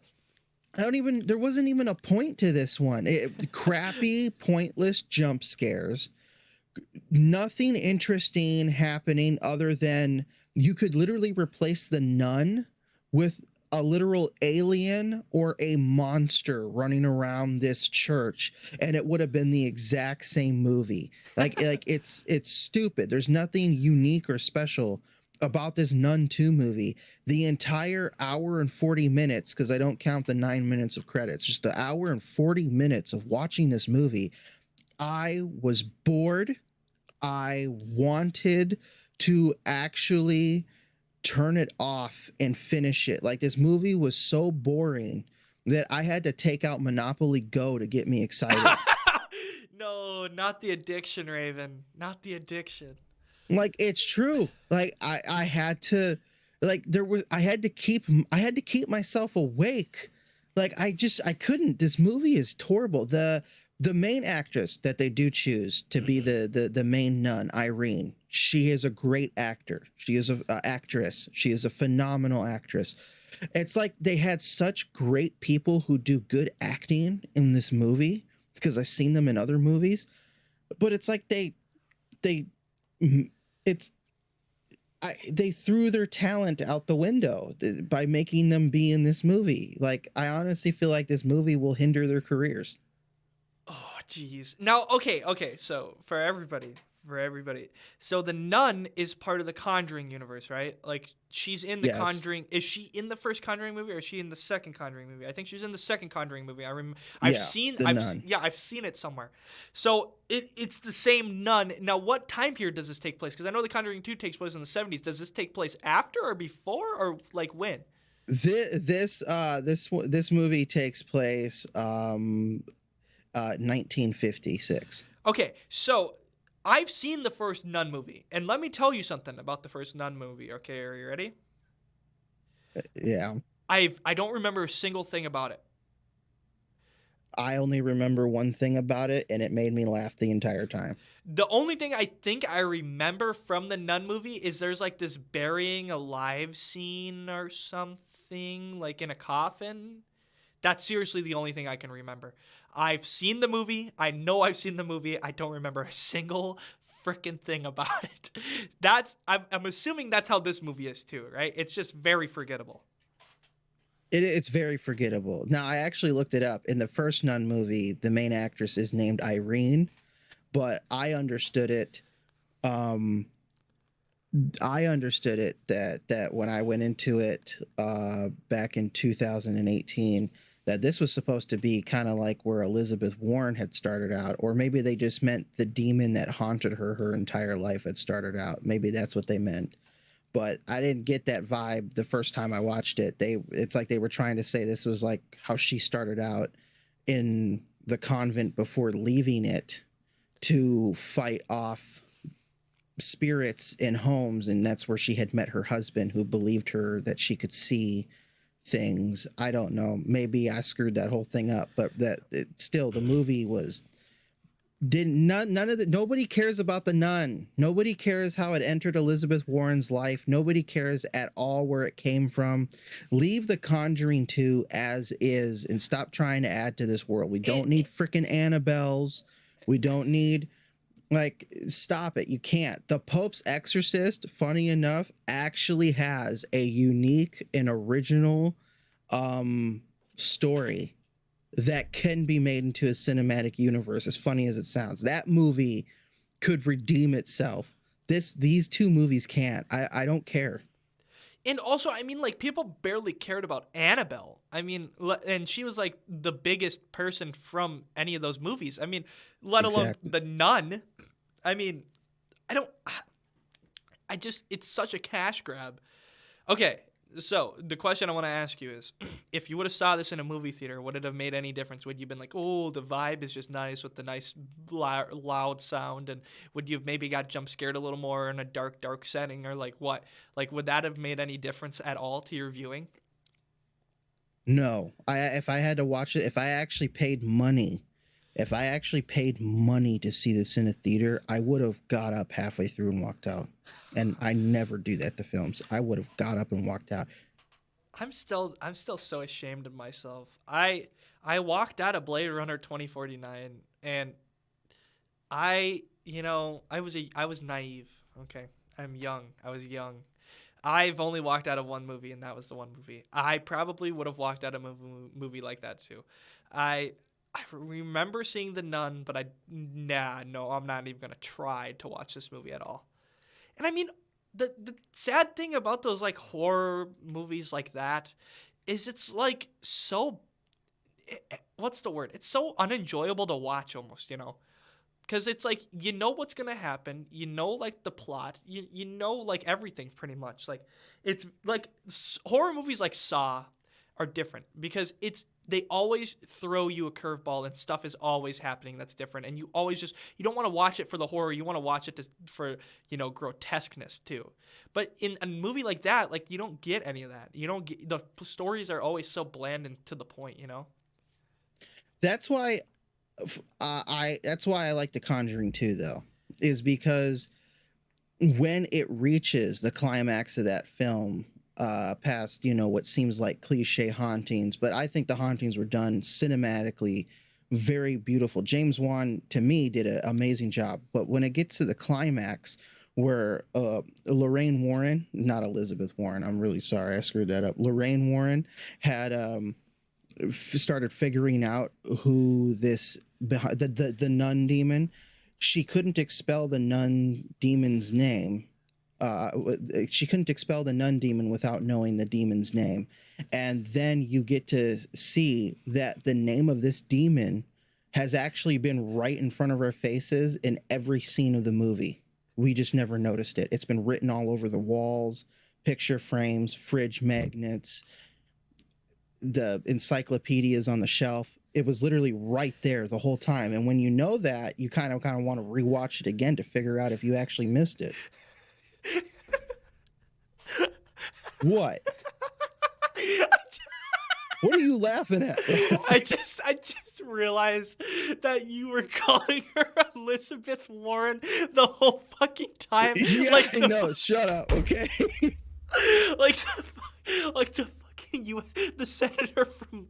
There wasn't even a point to this one. Crappy, pointless jump scares. Nothing interesting happening other than you could literally replace the nun with a literal alien or a monster running around this church, and it would have been the exact same movie. Like it's stupid. There's nothing unique or special about this Nun 2 movie. The entire hour and 40 minutes, because I don't count the 9 minutes of credits, just the hour and 40 minutes of watching this movie, I was bored. I wanted to actually turn it off and finish it. Like, this movie was so boring that I had to take out Monopoly Go to get me excited. No, not the addiction, Raven. Not the addiction. Like, it's true. Like, I had to, like, I had to keep myself awake. Like, I couldn't. This movie is horrible. The main actress that they do choose to be the main nun, Irene, she is a great actor. She is a actress. She is a phenomenal actress. It's like they had such great people who do good acting in this movie, because I've seen them in other movies, but it's like they threw their talent out the window by making them be in this movie. Like, I honestly feel like this movie will hinder their careers. Oh, geez. Now, okay. So for everybody, so the nun is part of the Conjuring universe, right? Like, she's in the Conjuring. Is she in the first Conjuring movie, or is she in the second Conjuring movie? I think she's in the second Conjuring movie. I've seen it somewhere. So it's the same nun. Now, what time period does this take place? Because I know the Conjuring 2 takes place in the 70s. Does this take place after or before, or like when? This movie takes place 1956. Okay, so I've seen the first Nun movie, and let me tell you something about the first Nun movie. Okay, are you ready? Yeah. I don't remember a single thing about it. I only remember one thing about it, and it made me laugh the entire time. The only thing I think I remember from the Nun movie is there's like this burying alive scene or something, like in a coffin. That's seriously the only thing I can remember. I've seen the movie. I know I've seen the movie. I don't remember a single freaking thing about it. I'm assuming that's how this movie is too, right? It's just very forgettable. It's very forgettable. Now, I actually looked it up. In the first Nun movie, the main actress is named Irene, but I understood it. Um, I understood it that when I went into it back in 2018, that this was supposed to be kind of like where Elizabeth Warren had started out, or maybe they just meant the demon that haunted her entire life had started out. Maybe that's what they meant. But I didn't get that vibe the first time I watched it. It's like they were trying to say this was like how she started out in the convent before leaving it to fight off spirits in homes, and that's where she had met her husband, who believed her that she could see things. I don't know, maybe I screwed that whole thing up, but still the movie was none of the nobody cares about the nun. Nobody cares how it entered Elizabeth Warren's life. Nobody cares at all where it came from. Leave The Conjuring 2 as is and stop trying to add to this world. We don't need freaking Annabelles. We don't need, like, stop it. You can't. The Pope's Exorcist, funny enough, actually has a unique and original story that can be made into a cinematic universe, as funny as it sounds. That movie could redeem itself. These two movies can't. I don't care. And also, I mean, like, people barely cared about Annabelle. I mean, and she was like the biggest person from any of those movies. I mean, let alone the Nun. I mean, it's such a cash grab. Okay, so the question I want to ask you is, if you would have saw this in a movie theater, would it have made any difference? Would you have been like, oh, the vibe is just nice with the nice loud sound, and would you have maybe got jump scared a little more in a dark setting, or like what? Like, would that have made any difference at all to your viewing? No. If I had to watch it, if I actually paid money to see this in a theater, I would have got up halfway through and walked out. And I never do that to films. I would have got up and walked out. I'm still so ashamed of myself. I walked out of Blade Runner 2049, and I was naive. Okay, I'm young. I was young. I've only walked out of one movie, and that was the one movie. I probably would have walked out of a movie like that too. I remember seeing The Nun, but I'm not even gonna try to watch this movie at all. And I mean, the sad thing about those like horror movies like that is it's like so, what's the word? It's so unenjoyable to watch almost, because it's like, what's gonna happen, like the plot, like everything pretty much. Like, it's like horror movies like Saw are different because they always throw you a curveball, and stuff is always happening that's different, and you don't want to watch it for the horror. You want to watch it for grotesqueness too. But in a movie like that, like, you don't get any of that. You don't get, the stories are always so bland and to the point. That's why I like The Conjuring 2 though, is because when it reaches the climax of that film, past what seems like cliche hauntings, but I think the hauntings were done cinematically very beautiful. James Wan, to me, did an amazing job. But when it gets to the climax, where Lorraine Warren, not Elizabeth Warren, I'm really sorry, I screwed that up. Lorraine Warren had started figuring out who this the nun demon. She couldn't expel the nun demon's name. She couldn't expel the nun demon without knowing the demon's name. And then you get to see that the name of this demon has actually been right in front of our faces in every scene of the movie. We just never noticed it. It's been written all over the walls, picture frames, fridge magnets, the encyclopedias on the shelf. It was literally right there the whole time. And when you know that, you kind of want to rewatch it again to figure out if you actually missed it. What? What are you laughing at, bro? I just realized that you were calling her Elizabeth Warren the whole fucking time. Yeah, like I know. Shut up, okay? like the fucking the senator from.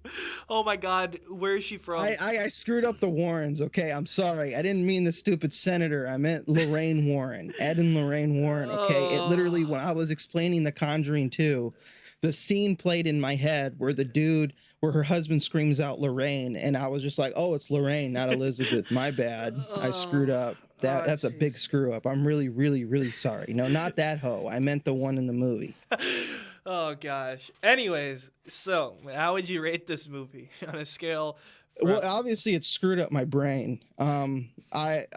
Oh my God, where is she from? I screwed up the Warrens. Okay, I'm sorry. I didn't mean the stupid senator. I meant Lorraine Warren, Ed and Lorraine Warren. Okay, it literally, when I was explaining The Conjuring 2, the scene played in my head where her husband screams out Lorraine, and I was just like, oh, it's Lorraine, not Elizabeth. My bad. I screwed up. That's a big jeez. screw up. I'm really, really, really sorry. No, not that hoe. I meant the one in the movie. Oh gosh. Anyways, so how would you rate this movie on a scale? Well, obviously it screwed up my brain. I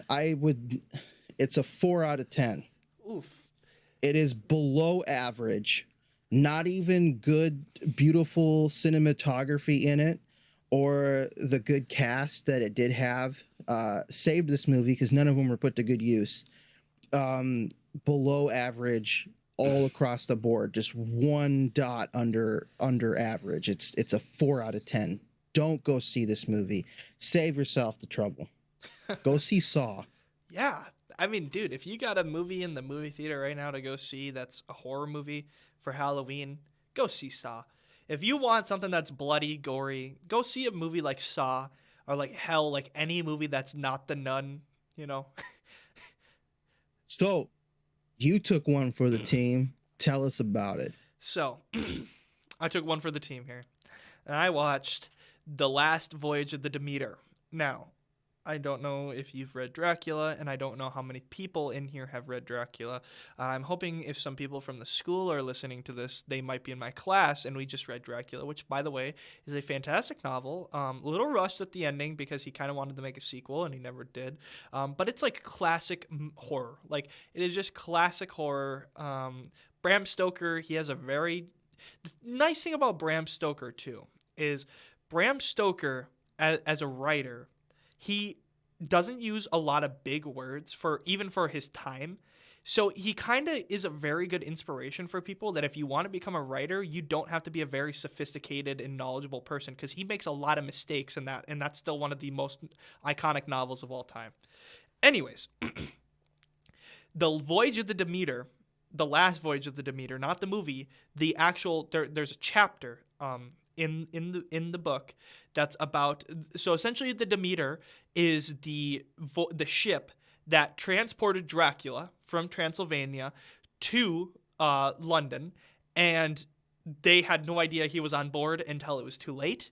would. It's a 4 out of 10. Oof. It is below average. Not even good, beautiful cinematography in it, or the good cast that it did have saved this movie because none of them were put to good use. Below average all across the board, just 1 dot under average. It's a 4 out of 10. Don't go see this movie. Save yourself the trouble. Go see Saw. Yeah. I mean, dude, if you got a movie in the movie theater right now to go see that's a horror movie for Halloween, go see Saw. If you want something that's bloody, gory, go see a movie like Saw, or like hell, like any movie that's not The Nun, you know? So, you took one for the team. Tell us about it. So, I took one for the team here, and I watched The Last Voyage of the Demeter. Now, I don't know if you've read Dracula, and I don't know how many people in here have read Dracula. I'm hoping if some people from the school are listening to this, they might be in my class, and we just read Dracula, which, by the way, is a fantastic novel. A little rushed at the ending because he kind of wanted to make a sequel, and he never did. But it's like classic horror. Like, it is just classic horror. Bram Stoker, he has a very... The nice thing about Bram Stoker, too, is Bram Stoker, as a writer... He doesn't use a lot of big words even for his time. So he kind of is a very good inspiration for people that if you want to become a writer, you don't have to be a very sophisticated and knowledgeable person because he makes a lot of mistakes in that, and that's still one of the most iconic novels of all time. Anyways, The Voyage of the Demeter, The Last Voyage of the Demeter, not the movie, the actual there's a chapter in the book that's about, so essentially the Demeter is the ship that transported Dracula from Transylvania to London, and they had no idea he was on board until it was too late.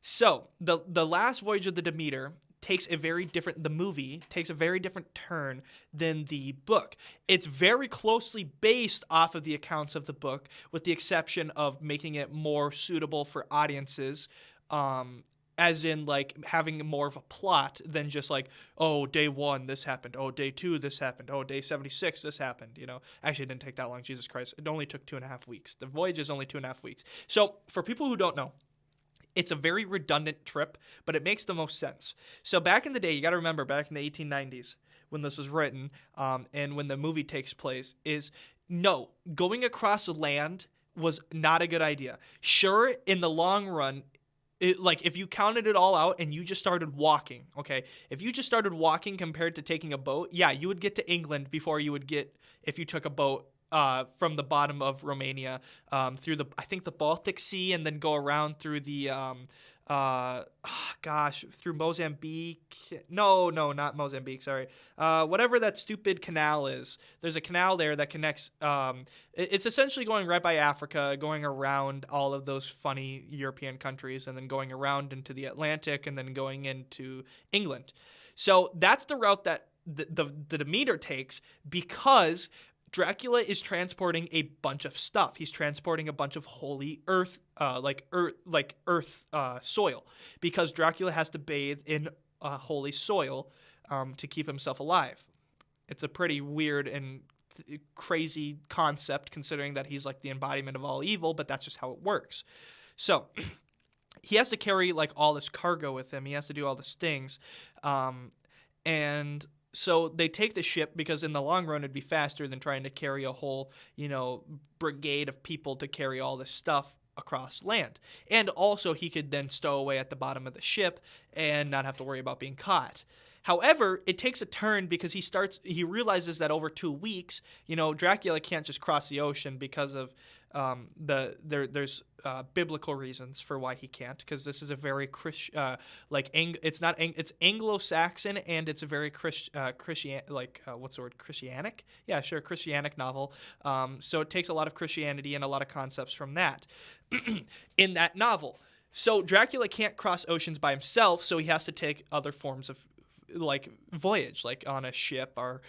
So the Last Voyage of the Demeter the movie takes a very different turn than the book. It's very closely based off of the accounts of the book, with the exception of making it more suitable for audiences, as in like having more of a plot than just like, oh, day 1 this happened, oh, day 2 this happened, oh, day 76 this happened. Actually, it didn't take that long. Jesus Christ, it only took 2.5 weeks. The voyage is only 2.5 weeks. So for people who don't know, it's a very redundant trip, but it makes the most sense. So back in the day, you got to remember, back in the 1890s, when this was written, and when the movie takes place, going across the land was not a good idea. Sure, in the long run, if you counted it all out and you just started walking, okay? If you just started walking compared to taking a boat, yeah, you would get to England before you would get if you took a boat from the bottom of Romania through the Baltic Sea, and then go around through the through Mozambique. No, not Mozambique. Sorry, whatever that stupid canal is. There's a canal there that connects. It's essentially going right by Africa, going around all of those funny European countries, and then going around into the Atlantic, and then going into England. So that's the route that the Demeter takes, because Dracula is transporting a bunch of stuff. He's transporting a bunch of holy earth, soil, because Dracula has to bathe in holy soil to keep himself alive. It's a pretty weird and crazy concept, considering that he's like the embodiment of all evil, but that's just how it works. So he has to carry like all this cargo with him. He has to do all these things, and so they take the ship because in the long run it'd be faster than trying to carry a whole, brigade of people to carry all this stuff across land. And also he could then stow away at the bottom of the ship and not have to worry about being caught. However, it takes a turn because he realizes that over 2 weeks, Dracula can't just cross the ocean because of There's biblical reasons for why he can't, because this is a very it's Anglo-Saxon, and it's a very Christianic? Yeah, sure, Christianic novel. So it takes a lot of Christianity and a lot of concepts from that in that novel. So Dracula can't cross oceans by himself, so he has to take other forms of like voyage, like on a ship or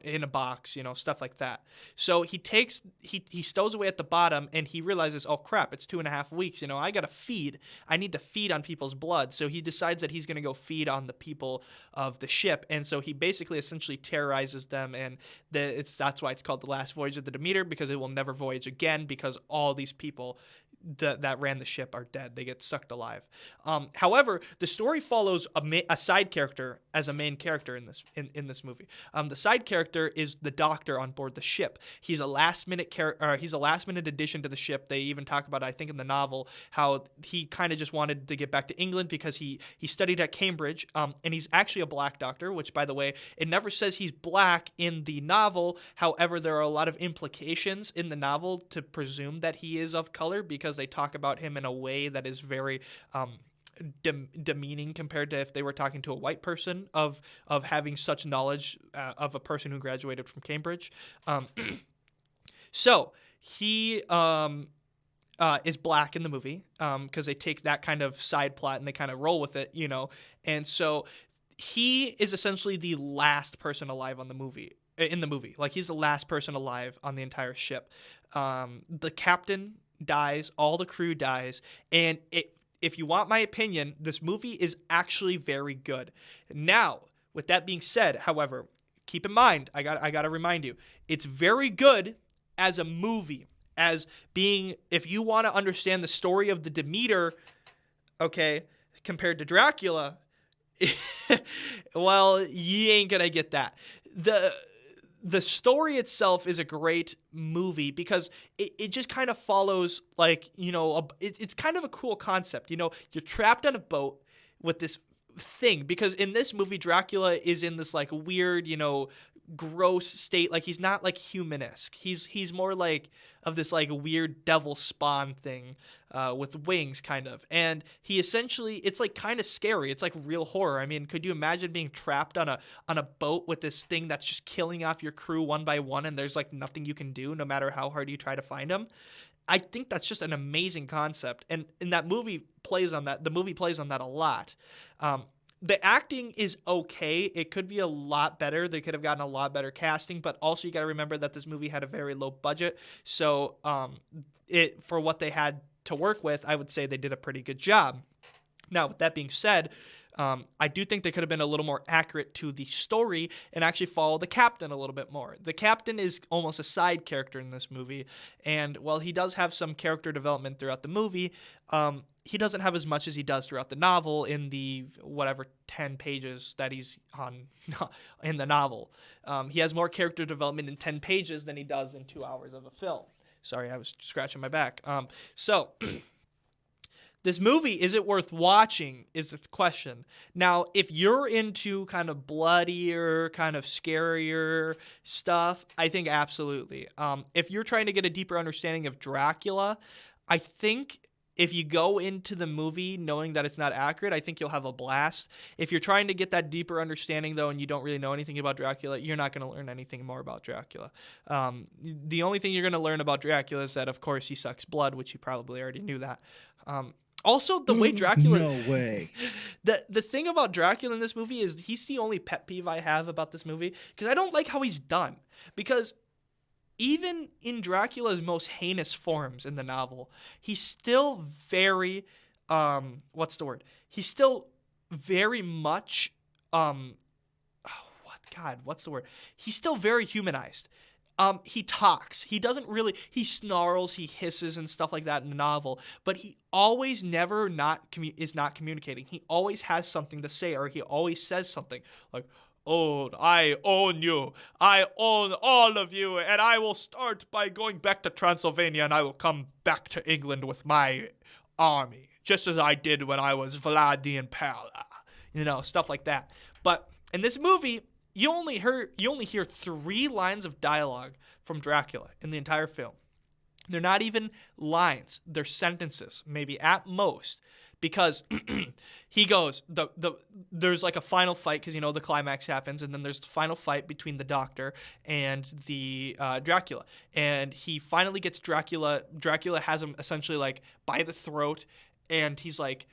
in a box, stuff like that. So he stows away at the bottom, and he realizes, oh crap, it's 2.5 weeks. I need to feed on people's blood. So he decides that he's going to go feed on the people of the ship, and so he basically essentially terrorizes them, and that's why it's called the last voyage of the Demeter, because it will never voyage again, because all these people that ran the ship are dead. They get sucked alive. However, the story follows a side character as a main character in this movie. The side character is the doctor on board the ship. He's a last minute addition to the ship. They even talk about, I think in the novel, how he kind of just wanted to get back to England because he studied at Cambridge, and he's actually a black doctor, which, by the way, it never says he's black in the novel. However, there are a lot of implications in the novel to presume that he is of color, because they talk about him in a way that is very demeaning compared to if they were talking to a white person of having such knowledge of a person who graduated from Cambridge. So he is black in the movie, because they take that kind of side plot and they kind of roll with it, and so he is essentially the last person alive in the movie. Like, he's the last person alive on the entire ship. The captain dies, all the crew dies, and if you want my opinion, this movie is actually very good. Now, with that being said, however, keep in mind, I got to remind you, it's very good as a movie, as being, if you want to understand the story of the Demeter, okay, compared to Dracula, well, you ain't gonna get that. The story itself is a great movie because it just kind of follows, like, it's kind of a cool concept. You're trapped on a boat with this thing, because in this movie, Dracula is in this like weird, gross state. Like, he's not like humanesque. He's more like of this like weird devil spawn thing with wings, kind of. And he essentially, it's like kind of scary. It's like real horror. I mean, could you imagine being trapped on a boat with this thing that's just killing off your crew one by one, and there's like nothing you can do no matter how hard you try to find them? I think that's just an amazing concept, and that movie plays on that. The movie plays on that a lot. The acting is okay. It could be a lot better. They could have gotten a lot better casting, but also you got to remember that this movie had a very low budget. So for what they had to work with, I would say they did a pretty good job. Now, with that being said, I do think they could have been a little more accurate to the story and actually follow the captain a little bit more. The captain is almost a side character in this movie, and while he does have some character development throughout the movie, he doesn't have as much as he does throughout the novel in the whatever 10 pages that he's on in the novel. He has more character development in 10 pages than he does in 2 hours of a film. Sorry, I was scratching my back. So this movie, is it worth watching, is the question. Now, if you're into kind of bloodier, kind of scarier stuff, I think absolutely. If you're trying to get a deeper understanding of Dracula, I think if you go into the movie knowing that it's not accurate, I think you'll have a blast. If you're trying to get that deeper understanding, though, and you don't really know anything about Dracula, you're not going to learn anything more about Dracula. The only thing you're going to learn about Dracula is that, of course, he sucks blood, which you probably already knew that. Also, the way Dracula... No way. The thing about Dracula in this movie is he's the only pet peeve I have about this movie, because I don't like how he's done. Because even in Dracula's most heinous forms in the novel, he's still very... what's the word? He's still very much... what's the word? He's still very humanized. He talks. He doesn't really... He snarls, he hisses and stuff like that in the novel, but he always is not communicating. He always has something to say, or he always says something like, "Oh, I own you. I own all of you, and I will start by going back to Transylvania, and I will come back to England with my army, just as I did when I was Vlad the Impaler." Stuff like that. But in this movie, you only hear 3 lines of dialogue from Dracula in the entire film. They're not even lines. They're sentences, maybe at most. Because he goes, there's like a final fight because, the climax happens. And then there's the final fight between the doctor and the Dracula. And he finally gets Dracula. Dracula has him essentially like by the throat. And he's like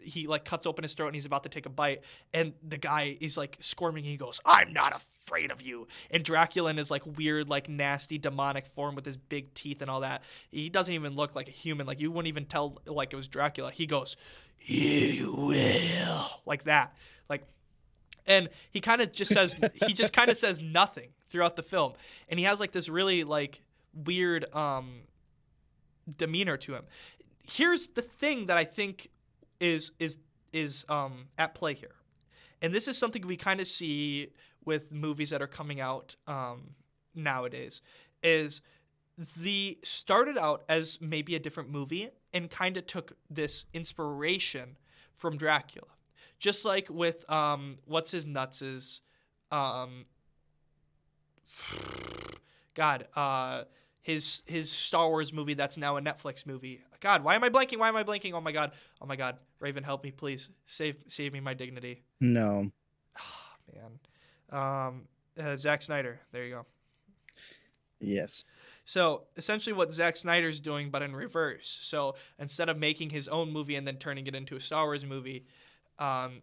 he like cuts open his throat and he's about to take a bite. And the guy is like squirming. He goes, "I'm not afraid of you." And Dracula in his like weird, like nasty demonic form with his big teeth and all that. He doesn't even look like a human. Like you wouldn't even tell like it was Dracula. He goes, "You will," like that. Like, and he kind of just says, says nothing throughout the film. And he has like this really like weird demeanor to him. Here's the thing that I think is at play here, and this is something we kind of see with movies that are coming out nowadays. Is started out as maybe a different movie and kind of took this inspiration from Dracula, just like with what's his nuts's his Star Wars movie that's now a Netflix movie. God, why am I blanking? Oh my god. Raven, help me, please. Save me my dignity. No. Oh, man. Zack Snyder. There you go. Yes. So essentially what Zack Snyder's doing, but in reverse. So instead of making his own movie and then turning it into a Star Wars movie, that's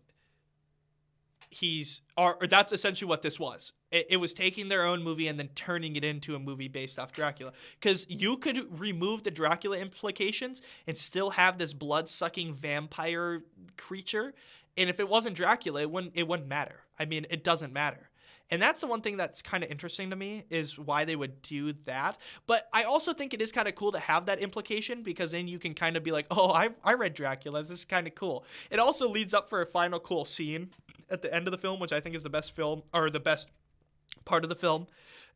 essentially what this was. It was taking their own movie and then turning it into a movie based off Dracula. Because you could remove the Dracula implications and still have this blood-sucking vampire creature. And if it wasn't Dracula, it wouldn't matter. I mean, it doesn't matter. And that's the one thing that's kind of interesting to me is why they would do that. But I also think it is kind of cool to have that implication because then you can kind of be like, oh, I read Dracula. This is kind of cool. It also leads up for a final cool scene at the end of the film, which I think is the best film or the best part of the film.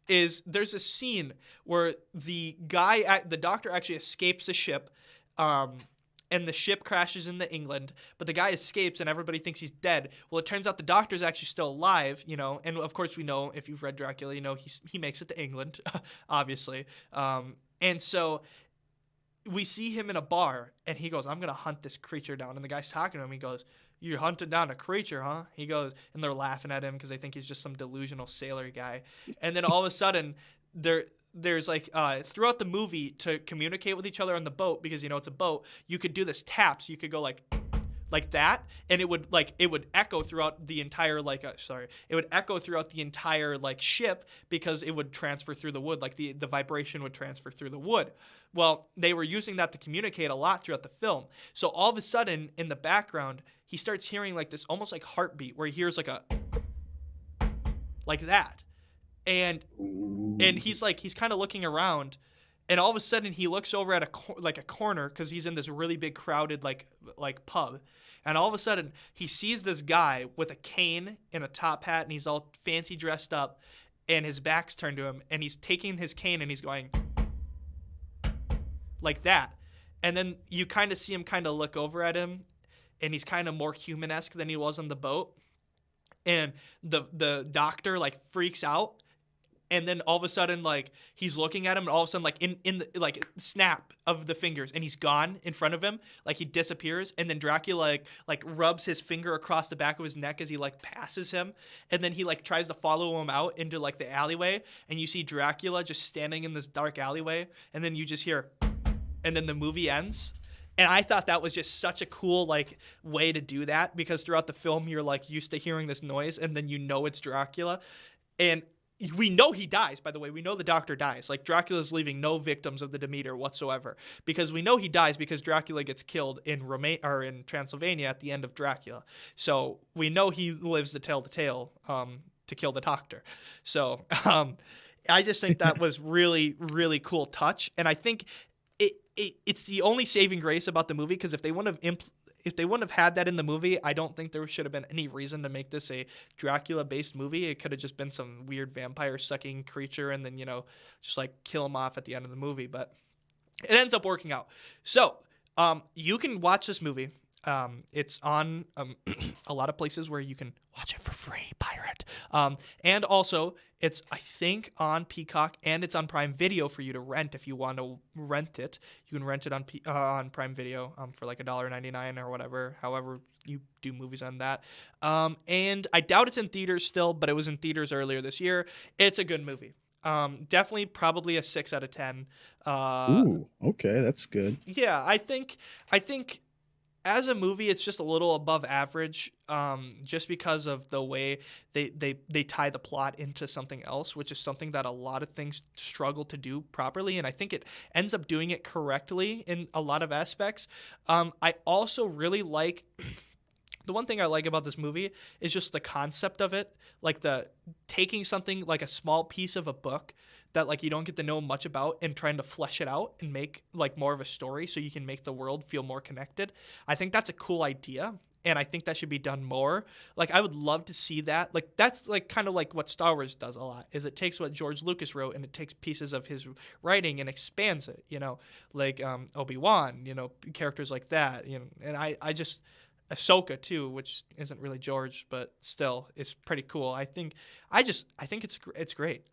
Is there's a scene where the doctor actually escapes the ship, and the ship crashes into England, but the guy escapes and everybody thinks he's dead. Well, it turns out the doctor's actually still alive, and of course we know, if you've read Dracula, he makes it to England, obviously. And so we see him in a bar, and he goes, "I'm going to hunt this creature down." And the guy's talking to him. He goes, "You hunted down a creature, huh?" He goes, and they're laughing at him because they think he's just some delusional sailor guy. And then all of a sudden, there's like throughout the movie to communicate with each other on the boat, because it's a boat, you could do this tap, so you could go like that, and it would echo throughout the entire it would echo throughout the entire ship, because it would transfer through the wood, like the vibration would transfer through the wood. Well, they were using that to communicate a lot throughout the film. So all of a sudden in the background he starts hearing like this almost like heartbeat, where he hears like that. And he's kind of looking around, and all of a sudden he looks over at a corner, because he's in this really big crowded like pub, and all of a sudden he sees this guy with a cane and a top hat, and he's all fancy dressed up, and his back's turned to him, and he's taking his cane and he's going like that. And then you kind of see him kind of look over at him, and he's kind of more human-esque than he was on the boat, and the doctor freaks out. And then all of a sudden, he's looking at him, and all of a sudden, in the snap of the fingers, and he's gone in front of him, he disappears. And then Dracula rubs his finger across the back of his neck as he passes him, and then he tries to follow him out into the alleyway, and you see Dracula just standing in this dark alleyway, and then you just hear, and then the movie ends. And I thought that was just such a cool way to do that, because throughout the film you're used to hearing this noise, and then it's Dracula, and we know he dies, by the way. We know the doctor dies. Dracula's leaving no victims of the Demeter whatsoever, because we know he dies because Dracula gets killed in Transylvania at the end of Dracula. So we know he lives to tell the tale, to kill the doctor. So I just think that was really, really cool touch. And I think it's the only saving grace about the movie, because if they wouldn't have had that in the movie, I don't think there should have been any reason to make this a Dracula-based movie. It could have just been some weird vampire-sucking creature, and then, just kill him off at the end of the movie. But it ends up working out. So you can watch this movie. It's on a lot of places where you can watch it for free, pirate. And also, it's, I think, on Peacock, and it's on Prime Video for you to rent if you want to rent it. You can rent it on Prime Video for like $1.99 or whatever, however you do movies on that. And I doubt it's in theaters still, but it was in theaters earlier this year. It's a good movie. Definitely probably a 6 out of 10. Ooh, okay, that's good. Yeah, I think as a movie, it's just a little above average, just because of the way they tie the plot into something else, which is something that a lot of things struggle to do properly, and I think it ends up doing it correctly in a lot of aspects. I also really like the one thing I like about this movie is just the concept of it, like the taking something like a small piece of a book that like you don't get to know much about and trying to flesh it out and make like more of a story so you can make the world feel more connected. I think that's a cool idea, and I think that should be done more. Like I would love to see that. Like that's like kind of like what Star Wars does a lot, is it takes what George Lucas wrote and it takes pieces of his writing and expands it, you know, like Obi-Wan, you know, characters like that, you know. And I just Ahsoka too, which isn't really George, but still is pretty cool. I think it's great.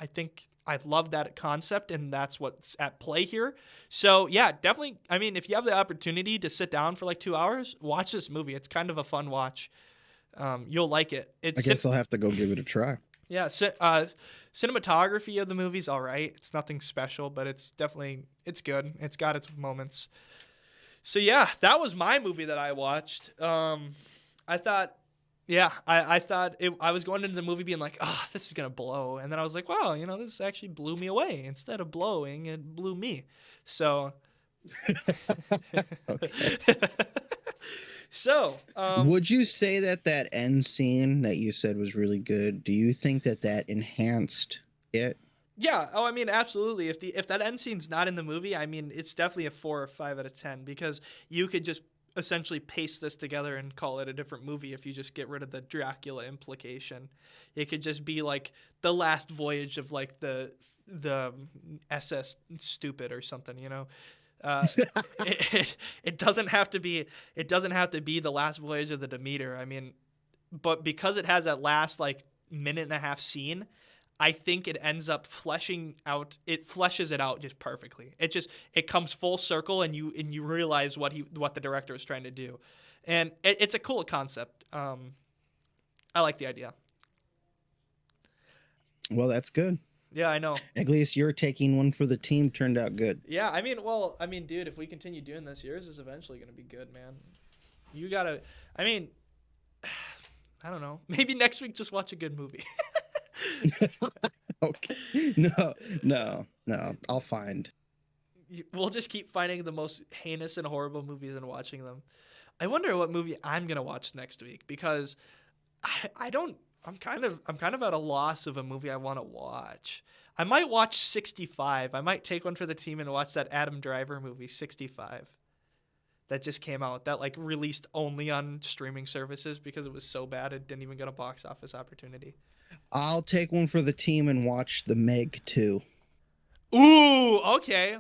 I love that concept, and that's what's at play here. So yeah, definitely. I mean, if you have the opportunity to sit down for like 2 hours, watch this movie. It's kind of a fun watch. You'll like it. I guess I'll have to go give it a try. Yeah, cinematography of the movie's all right. It's nothing special, but it's good. It's got its moments. So yeah, that was my movie that I watched. I thought I was going into the movie being like, oh, this is going to blow. And then I was like, wow, you know, this actually blew me away. Instead of blowing, it blew me. So, Okay. So, would you say that end scene that you said was really good? Do you think that enhanced it? Yeah. Oh, I mean, absolutely. If that end scene's not in the movie, I mean, it's definitely a 4 or 5 out of 10, because you could just essentially paste this together and call it a different movie if you just get rid of the Dracula implication. It could just be like the last voyage of like the SS Stupid or something, you know. It doesn't have to be the last voyage of the Demeter. I mean, but because it has that last like minute and a half scene, I think it ends up fleshes it out just perfectly. It comes full circle, and you realize what the director is trying to do, and it's a cool concept. I like the idea. Well, that's good. Yeah, I know. At least your taking one for the team turned out good. Yeah, I mean, dude, if we continue doing this, yours is eventually going to be good, man. You gotta. I mean, I don't know. Maybe next week just watch a good movie. Okay. No. I'll find. We'll just keep finding the most heinous and horrible movies and watching them. I wonder what movie I'm gonna watch next week, because I'm kind of at a loss of a movie I want to watch. I might watch 65. I might take one for the team and watch that Adam Driver movie 65. That just came out. That like released only on streaming services because it was so bad it didn't even get a box office opportunity. I'll take one for the team and watch The Meg 2. Ooh, okay.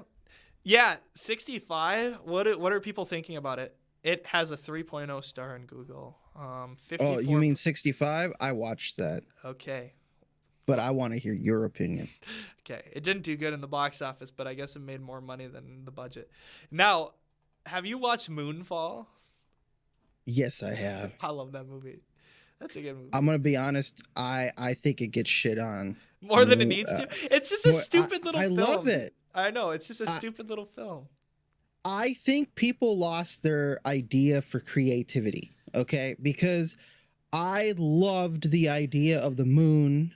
Yeah, 65. What are people thinking about it? It has a 3.0 star in Google. 54... Oh, you mean 65? I watched that. Okay. But I want to hear your opinion. Okay. It didn't do good in the box office, but I guess it made more money than the budget. Now, have you watched Moonfall? Yes, I have. I love that movie. That's a good movie. I'm going to be honest. I think it gets shit on. More than it needs to. It's just a stupid little film. I love it. I know. It's just a stupid little film. I think people lost their idea for creativity, okay? Because I loved the idea of the moon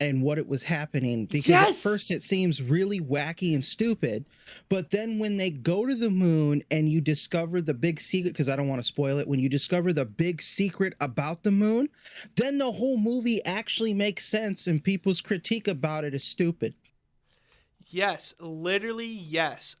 and what it was happening, because at first it seems really wacky and stupid, but then when they go to the moon and you discover the big secret, because I don't want to spoil it, when you discover the big secret about the moon, then the whole movie actually makes sense, and people's critique about it is stupid. Yes, literally yes.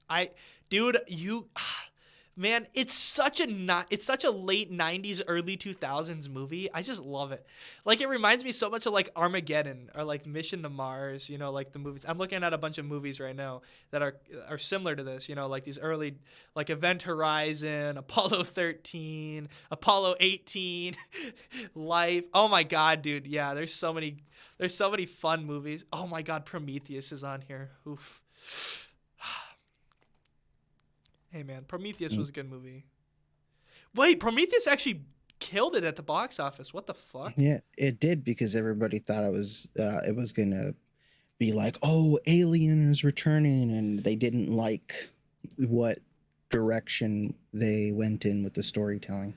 Man, it's such a late 90s, early 2000s movie. I just love it. Like, it reminds me so much of like Armageddon or like Mission to Mars, like the movies. I'm looking at a bunch of movies right now that are similar to this, like these early, like Event Horizon, Apollo 13, Apollo 18, Life. Oh my God, dude. Yeah, there's so many fun movies. Oh my God, Prometheus is on here. Oof. Hey man, Prometheus was a good movie. Wait, Prometheus actually killed it at the box office. What the fuck? Yeah, it did, because everybody thought it was gonna be like, oh, Alien is returning, and they didn't like what direction they went in with the storytelling.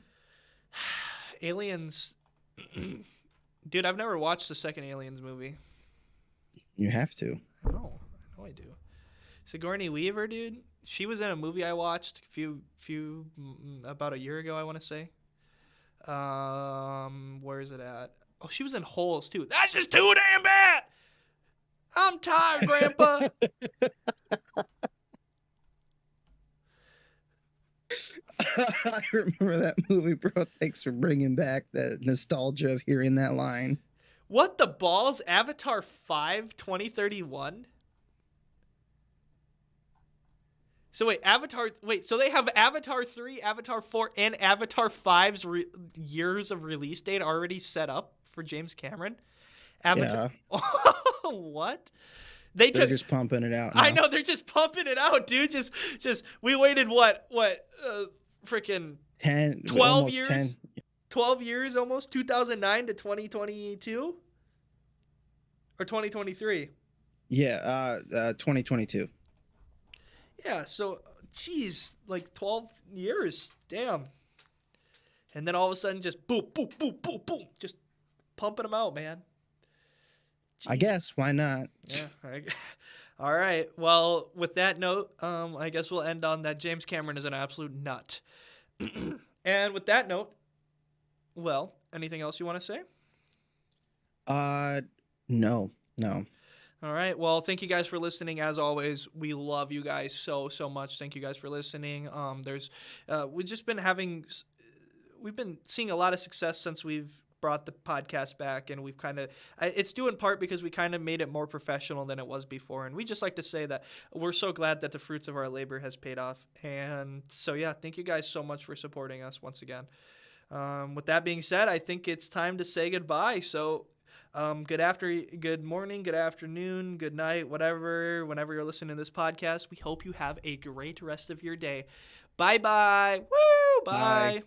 Aliens, dude, I've never watched the second Aliens movie. You have to. I know I do. Sigourney Weaver, dude. She was in a movie I watched about a year ago, I want to say. Where is it at? Oh, she was in Holes too. That's just too damn bad. I'm tired, Grandpa. I remember that movie, bro. Thanks for bringing back the nostalgia of hearing that line. What the balls? Avatar 5 2031? So so they have Avatar 3, Avatar 4, and Avatar 5's years of release date already set up for James Cameron? Avatar. Yeah. What? They're just pumping it out now. I know, they're just pumping it out, dude. Just we waited freaking 12 years? 10. 12 years almost, 2009 to 2022 or 2023? Yeah, 2022. Yeah, so, geez, like 12 years, damn. And then all of a sudden, just boom, boom, boom, boom, boom, just pumping them out, man. Jeez. I guess, why not? Yeah. All right. Well, with that note, I guess we'll end on that James Cameron is an absolute nut. And with that note, well, anything else you want to say? No. All right. Well, thank you guys for listening. As always, we love you guys so much. Thank you guys for listening. We've been seeing a lot of success since we've brought the podcast back, and it's due in part because we kind of made it more professional than it was before. And we just like to say that we're so glad that the fruits of our labor has paid off. And so, yeah, thank you guys so much for supporting us once again. With that being said, I think it's time to say goodbye. So, good morning, good afternoon, good night, whenever you're listening to this podcast. We hope you have a great rest of your day. Bye-bye. Woo! Bye. Bye.